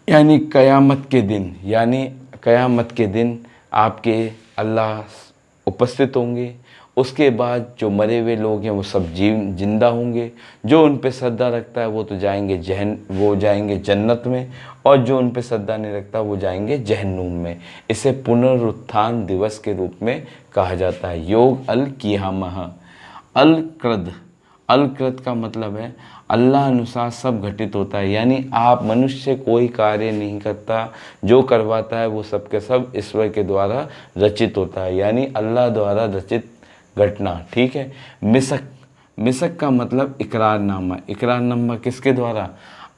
यानी क़यामत के दिन, यानी क़यामत के दिन आपके अल्लाह उपस्थित होंगे। उसके बाद जो मरे हुए लोग हैं वो सब जिंदा होंगे। जो उन पे श्रद्धा रखता है वो तो जाएंगे वो जाएंगे जन्नत में, और जो उन पे श्रद्धा नहीं रखता वो जाएंगे जहन्नुम में। इसे पुनरुत्थान दिवस के रूप में कहा जाता है, योग अल क़ियामह। अल क़द, अल क़द का मतलब है अल्लाह अनुसार सब घटित होता है, यानी आप मनुष्य कोई कार्य नहीं करता, जो करवाता है वो सब के सब ईश्वर के द्वारा रचित होता है, यानी अल्लाह द्वारा रचित घटना, ठीक है। मिसक, मिसक का मतलब इकरारनामा, इकरारनामा किसके द्वारा,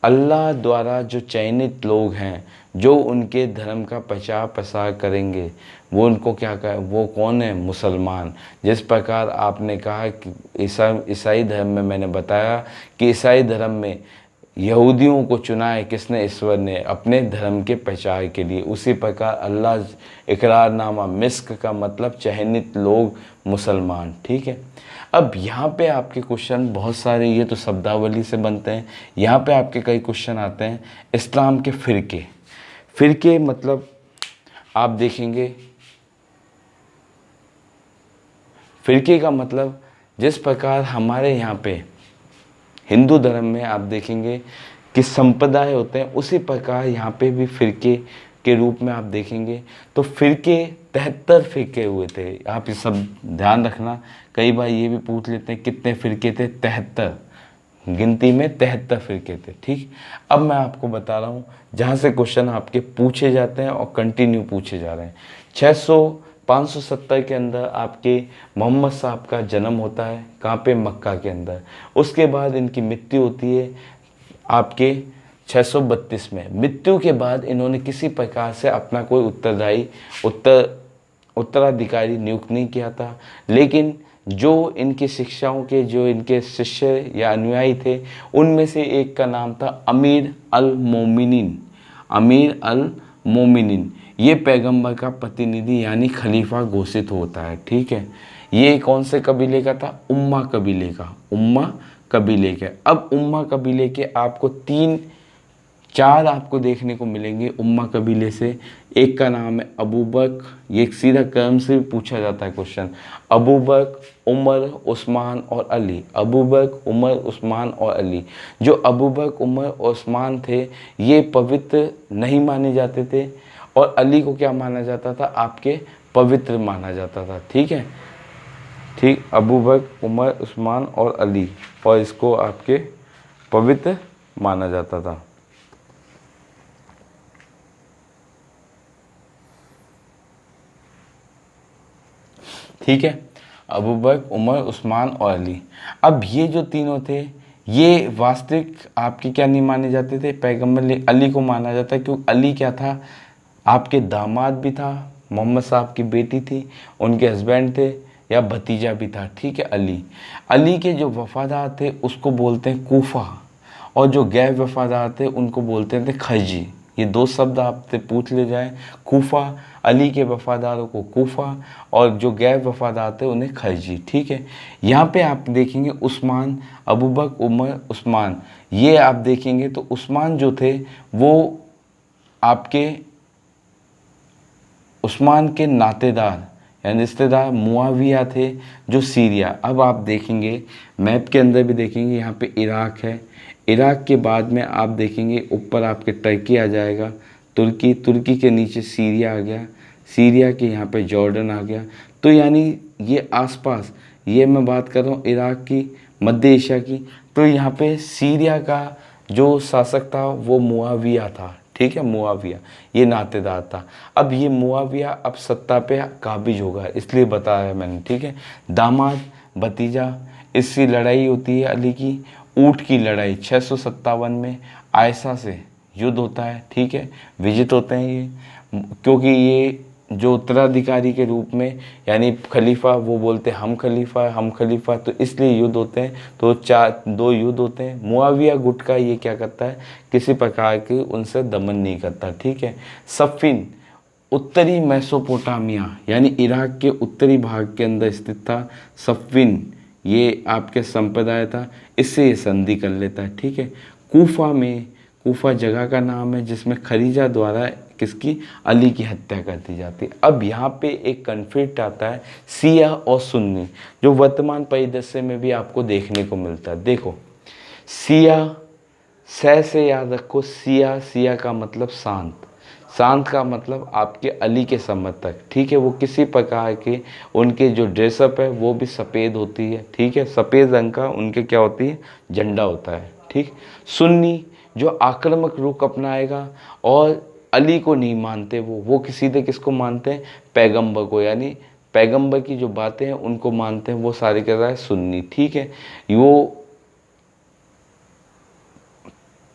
अल्लाह द्वारा जो चयनित लोग हैं, जो उनके धर्म का प्रचार प्रसार करेंगे, वो उनको क्या कहे, वो कौन है, मुसलमान। जिस प्रकार आपने कहा कि ईसाई धर्म में मैंने बताया कि ईसाई धर्म में यहूदियों को चुना है किसने? ईश्वर ने, अपने धर्म के प्रचार के लिए। उसी प्रकार अल्लाह इकरारनामा मिस्क का मतलब चयनित लोग, मुसलमान। ठीक है, अब यहाँ पे आपके क्वेश्चन बहुत सारे, ये तो शब्दावली से बनते हैं। यहाँ पे आपके कई क्वेश्चन आते हैं इस्लाम के फ़िरके। फ़िरके मतलब आप देखेंगे, फ़िरके का मतलब जिस प्रकार हमारे यहाँ पे हिंदू धर्म में आप देखेंगे कि संप्रदाय होते हैं, उसी प्रकार यहाँ पे भी फ़िरके के रूप में आप देखेंगे। तो फ़िरके 73 फ़िरके हुए थे। आप ये सब ध्यान रखना, कई बार ये भी पूछ लेते हैं कितने फ़िरके थे? 73, गिनती में 73 फ़िरके थे। ठीक, अब मैं आपको बता रहा हूँ जहाँ से क्वेश्चन आपके पूछे जाते हैं और कंटिन्यू पूछे जा रहे हैं। 570 के अंदर आपके मोहम्मद साहब का जन्म होता है। कहाँ पे? मक्का के अंदर। उसके बाद इनकी मृत्यु होती है आपके 632 में। मृत्यु के बाद इन्होंने किसी प्रकार से अपना कोई उत्तराधिकारी नियुक्त नहीं किया था, लेकिन जो इनकी शिक्षाओं के जो इनके शिष्य या अनुयायी थे, उनमें से एक का नाम था अमीर अल मोमिनीन। अमीर अल मोमिनीन ये पैगंबर का प्रतिनिधि यानी खलीफा घोषित होता है। ठीक है, ये कौन से कबीले का था? उम्मा कबीले का। उम्मा कबीले के। अब उम्मा कबीले के आपको 4 आपको देखने को मिलेंगे उम्मा कबीले से। एक का नाम है अबू बकर, ये एक सीधा क्रम से भी पूछा जाता है क्वेश्चन। अबू बकर, उमर, उस्मान और अली। अबू बकर, उमर, उस्मान और अली। जो अबू बकर, उमर और उस्मान थे, ये पवित्र नहीं माने जाते थे, और अली को क्या माना जाता था? आपके पवित्र माना जाता था। ठीक है, ठीक, अबू बकर, उमर, उस्मान और अली, और इसको आपके पवित्र माना जाता था। ठीक है, अबू बकर, उमर, उस्मान और अली। अब ये जो तीनों थे, ये वास्तविक आपके क्या नहीं माने जाते थे? पैगंबर। अली को माना जाता है, क्योंकि अली क्या था? आपके दामाद भी था, मोहम्मद साहब की बेटी थी, उनके हस्बैंड थे, या भतीजा भी था। ठीक है, अली। अली के जो वफादार थे उसको बोलते हैं कूफा, और जो गैर वफादार थे उनको बोलते थे खरजी। ये 2 शब्द आपसे पूछ ले जाए, कूफा, अली के वफादारों को कूफा, और जो गैर वफादार थे उन्हें खरजी। ठीक है, यहाँ पे आप देखेंगे उस्मान, अबू बकर, उमर, उस्मान, ये आप देखेंगे तो उस्मान जो थे वो आपके उस्मान के नातेदार यानी रिश्तेदार मुआविया थे, जो सीरिया। अब आप देखेंगे मैप के अंदर भी देखेंगे, यहाँ पे इराक है, इराक के बाद में आप देखेंगे ऊपर आपके टर्की आ जाएगा, तुर्की, तुर्की के नीचे सीरिया आ गया, सीरिया के यहाँ पे जॉर्डन आ गया। तो यानी ये आसपास, ये मैं बात कर रहा हूँ इराक की, मध्य एशिया की, तो यहाँ पे सीरिया का जो शासक था वो मुआविया था। ठीक है, मुआविया ये नातेदार था। अब ये मुआविया अब सत्ता पे काबिज होगा, इसलिए बताया मैंने। ठीक है, दामाद भतीजा, इसकी लड़ाई होती है अली की, ऊँट की लड़ाई 657 में आयशा से युद्ध होता है। ठीक है, विजित होते हैं ये, क्योंकि ये जो उत्तराधिकारी के रूप में यानी खलीफा, वो बोलते हैं हम खलीफा, हम खलीफा, तो इसलिए युद्ध होते हैं। तो 2 युद्ध होते हैं। मुआविया गुट का ये क्या करता है? किसी प्रकार की उनसे दमन नहीं करता। ठीक है, सफ़िन उत्तरी मेसोपोटामिया यानी इराक के उत्तरी भाग के अंदर स्थित था। सफ़िन ये आपके संप्रदाय था, इससे ये संधि कर लेता है। ठीक है, कूफा में, कूफा जगह का नाम है जिसमें खरीजा द्वारा किसकी? अली की हत्या कर दी जाती है। अब यहाँ पे एक कन्फ्लिक्ट आता है शिया और सुन्नी, जो वर्तमान परिदृश्य में भी आपको देखने को मिलता है। देखो, शिया, से याद रखो, शिया, शिया का मतलब शांत, शांत का मतलब आपके अली के समर्थक। ठीक है, वो किसी प्रकार के उनके जो ड्रेसअप है वो भी सफ़ेद होती है। ठीक है, सफ़ेद रंग का उनके क्या होती है? झंडा होता है। ठीक, सुन्नी जो आक्रामक रुख अपनाएगा और अली को नहीं मानते, वो सीधे किसको मानते हैं? पैगंबर को, यानी पैगंबर की जो बातें हैं उनको मानते हैं, वो सारे क्या है? सुन्नी। ठीक है, वो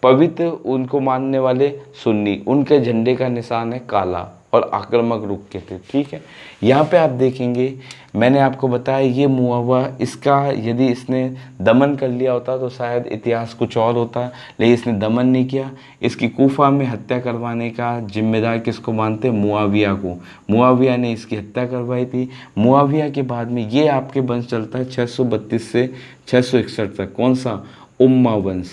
पवित्र उनको मानने वाले सुन्नी, उनके झंडे का निशान है काला, और आक्रामक रुख के थे। ठीक है, यहाँ पे आप देखेंगे मैंने आपको बताया ये मुआवा, इसका यदि इसने दमन कर लिया होता तो शायद इतिहास कुछ और होता, लेकिन इसने दमन नहीं किया। इसकी कूफा में हत्या करवाने का जिम्मेदार किसको मानते हैं? मुआविया को। मुआविया ने इसकी हत्या करवाई थी। मुआविया के बाद में ये आपके वंश चलता है 632 से 661 तक। कौन सा? उम्मा वंश।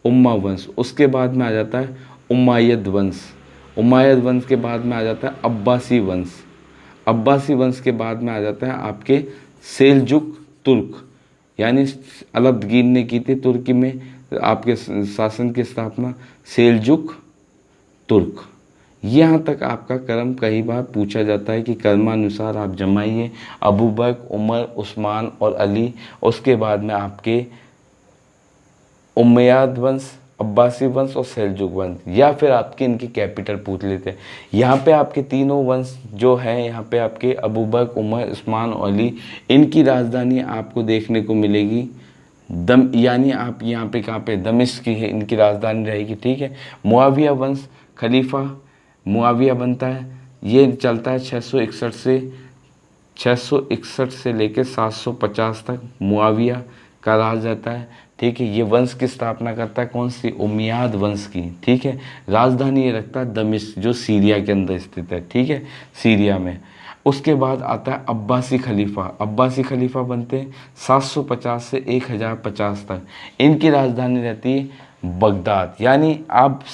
उम्मा वंश। उसके बाद में आ जाता है उमायद वंश। उमायद वंश के बाद में आ जाता है अब्बासी वंश। अब्बासी वंश के बाद में आ जाता है आपके सेलजुक तुर्क, यानी अलाउद्दीन ने की थी तुर्की में आपके शासन की स्थापना, सेलजुक तुर्क। यहाँ तक आपका क्रम कई बार पूछा जाता है कि क्रमानुसार आप जमाइए, अबू बकर, उमर, उस्मान और अली, उसके बाद में आपके उमैयाद वंश, अब्बासी वंश और सेलजुक वंश, या फिर आपके इनकी कैपिटल पूछ लेते हैं। यहाँ पे आपके तीनों वंश जो है, यहाँ पे आपके अबू बकर, उमर, उस्मान और अली, इनकी राजधानी आपको देखने को मिलेगी यानी आप यहाँ पे कहाँ पे? दमिश्क की है इनकी राजधानी रहेगी। ठीक है, मुआविया वंश खलीफा मुआविया बनता है, ये चलता है 661 से लेकर 750 तक मुआविया का राज रहता है। ठीक है, ये वंश की स्थापना करता है कौन सी? उमैयाद वंश की। ठीक है, राजधानी ये रखता है दमिश्क, जो सीरिया के अंदर स्थित है। ठीक है, सीरिया में। उसके बाद आता है अब्बासी खलीफा। अब्बासी खलीफा बनते हैं 750 से 1050 तक। इनकी राजधानी रहती है बगदाद, यानी आप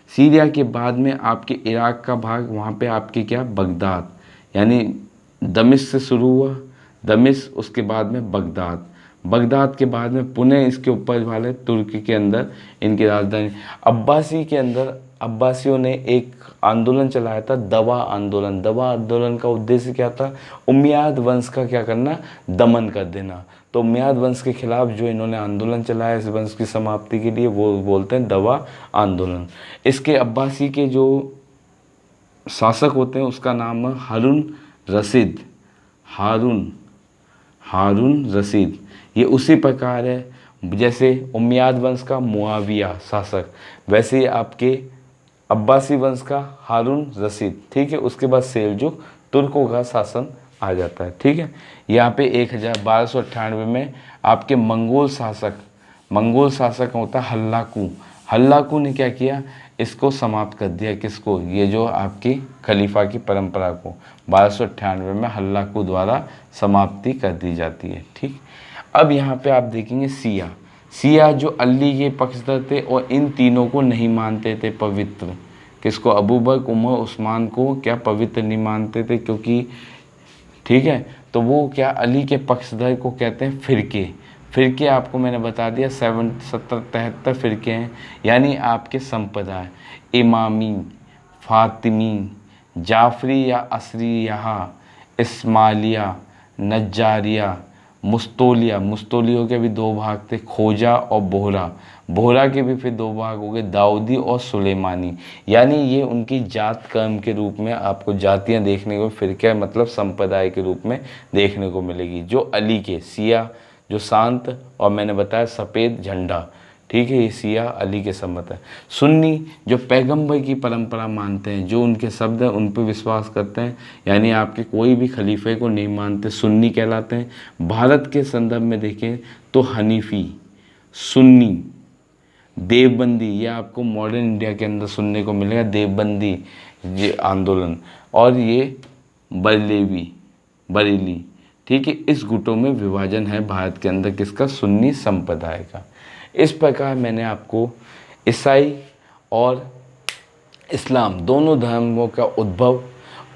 सीरिया के बाद में आपके इराक का भाग, वहाँ पे आपके क्या? बगदाद, यानी दमिश्क से शुरू हुआ, दमिश्क, उसके बाद में बगदाद, बगदाद के बाद में पुणे इसके ऊपर वाले तुर्की के अंदर इनकी राजधानी। अब्बासी के अंदर अब्बासियों ने एक आंदोलन चलाया था, दवा आंदोलन। दवा आंदोलन का उद्देश्य क्या था? उमैयाद वंश का क्या करना? दमन कर देना। तो उमैयाद वंश के खिलाफ जो इन्होंने आंदोलन चलाया इस वंश की समाप्ति के लिए, वो बोलते हैं दवा आंदोलन। इसके अब्बासी के जो शासक होते हैं उसका नाम है हारून रशीद। हारून रशीद। ये उसी प्रकार है जैसे उमैयाद वंश का मुआविया शासक, वैसे ही आपके अब्बासी वंश का हारून रशीद। ठीक है, उसके बाद सेलजुक तुर्कों का शासन आ जाता है। ठीक है, यहाँ पे 1298 में आपके मंगोल शासक होता है हल्लाकू। हल्लाकू ने क्या किया? इसको समाप्त कर दिया। किसको? ये जो आपकी खलीफा की परंपरा को 1298 में हल्लाकू द्वारा समाप्ति कर दी जाती है। ठीक, अब यहाँ पे आप देखेंगे सिया जो अली के पक्षधर थे और इन तीनों को नहीं मानते थे पवित्र। किसको? अबू बकर, उमर, उस्मान को क्या पवित्र नहीं मानते थे, क्योंकि ठीक है, तो वो क्या अली के पक्षधर को कहते हैं फिरके आपको मैंने बता दिया 73 फिरके हैं, यानी आपके संप्रदाय इमामी, फातिमी, जाफरी या असरिया, इस्माइलिया, नज्जारिया, मुस्तोलियों के भी दो भाग थे, खोजा और बोहरा के भी फिर दो भाग हो गए, दाऊदी और सुलेमानी। यानी ये उनकी जात कर्म के रूप में आपको जातियां देखने को, फिरके मतलब संप्रदाय के रूप में देखने को मिलेगी। जो अली के सिया जो शांत, और मैंने बताया सफ़ेद झंडा। ठीक है, ये सिया अली के सम्मत है। सुन्नी जो पैगंबर की परंपरा मानते हैं, जो उनके शब्द हैं उन पर विश्वास करते हैं, यानी आपके कोई भी खलीफे को नहीं मानते, सुन्नी कहलाते हैं। भारत के संदर्भ में देखें तो हनीफी, सुन्नी, देवबंदी, ये आपको मॉडर्न इंडिया के अंदर सुनने को मिलेगा, देवबंदी ये आंदोलन, और ये बरेली। ठीक है, इस गुटों में विभाजन है भारत के अंदर किसका? सुन्नी संप्रदाय का। इस प्रकार मैंने आपको ईसाई और इस्लाम दोनों धर्मों का उद्भव,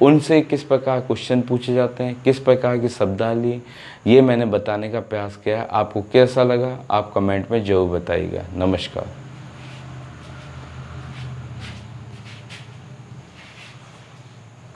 उनसे किस प्रकार क्वेश्चन पूछे जाते हैं, किस प्रकार की शब्दावली, ये मैंने बताने का प्रयास किया। आपको कैसा लगा आप कमेंट में ज़रूर बताइएगा। नमस्कार।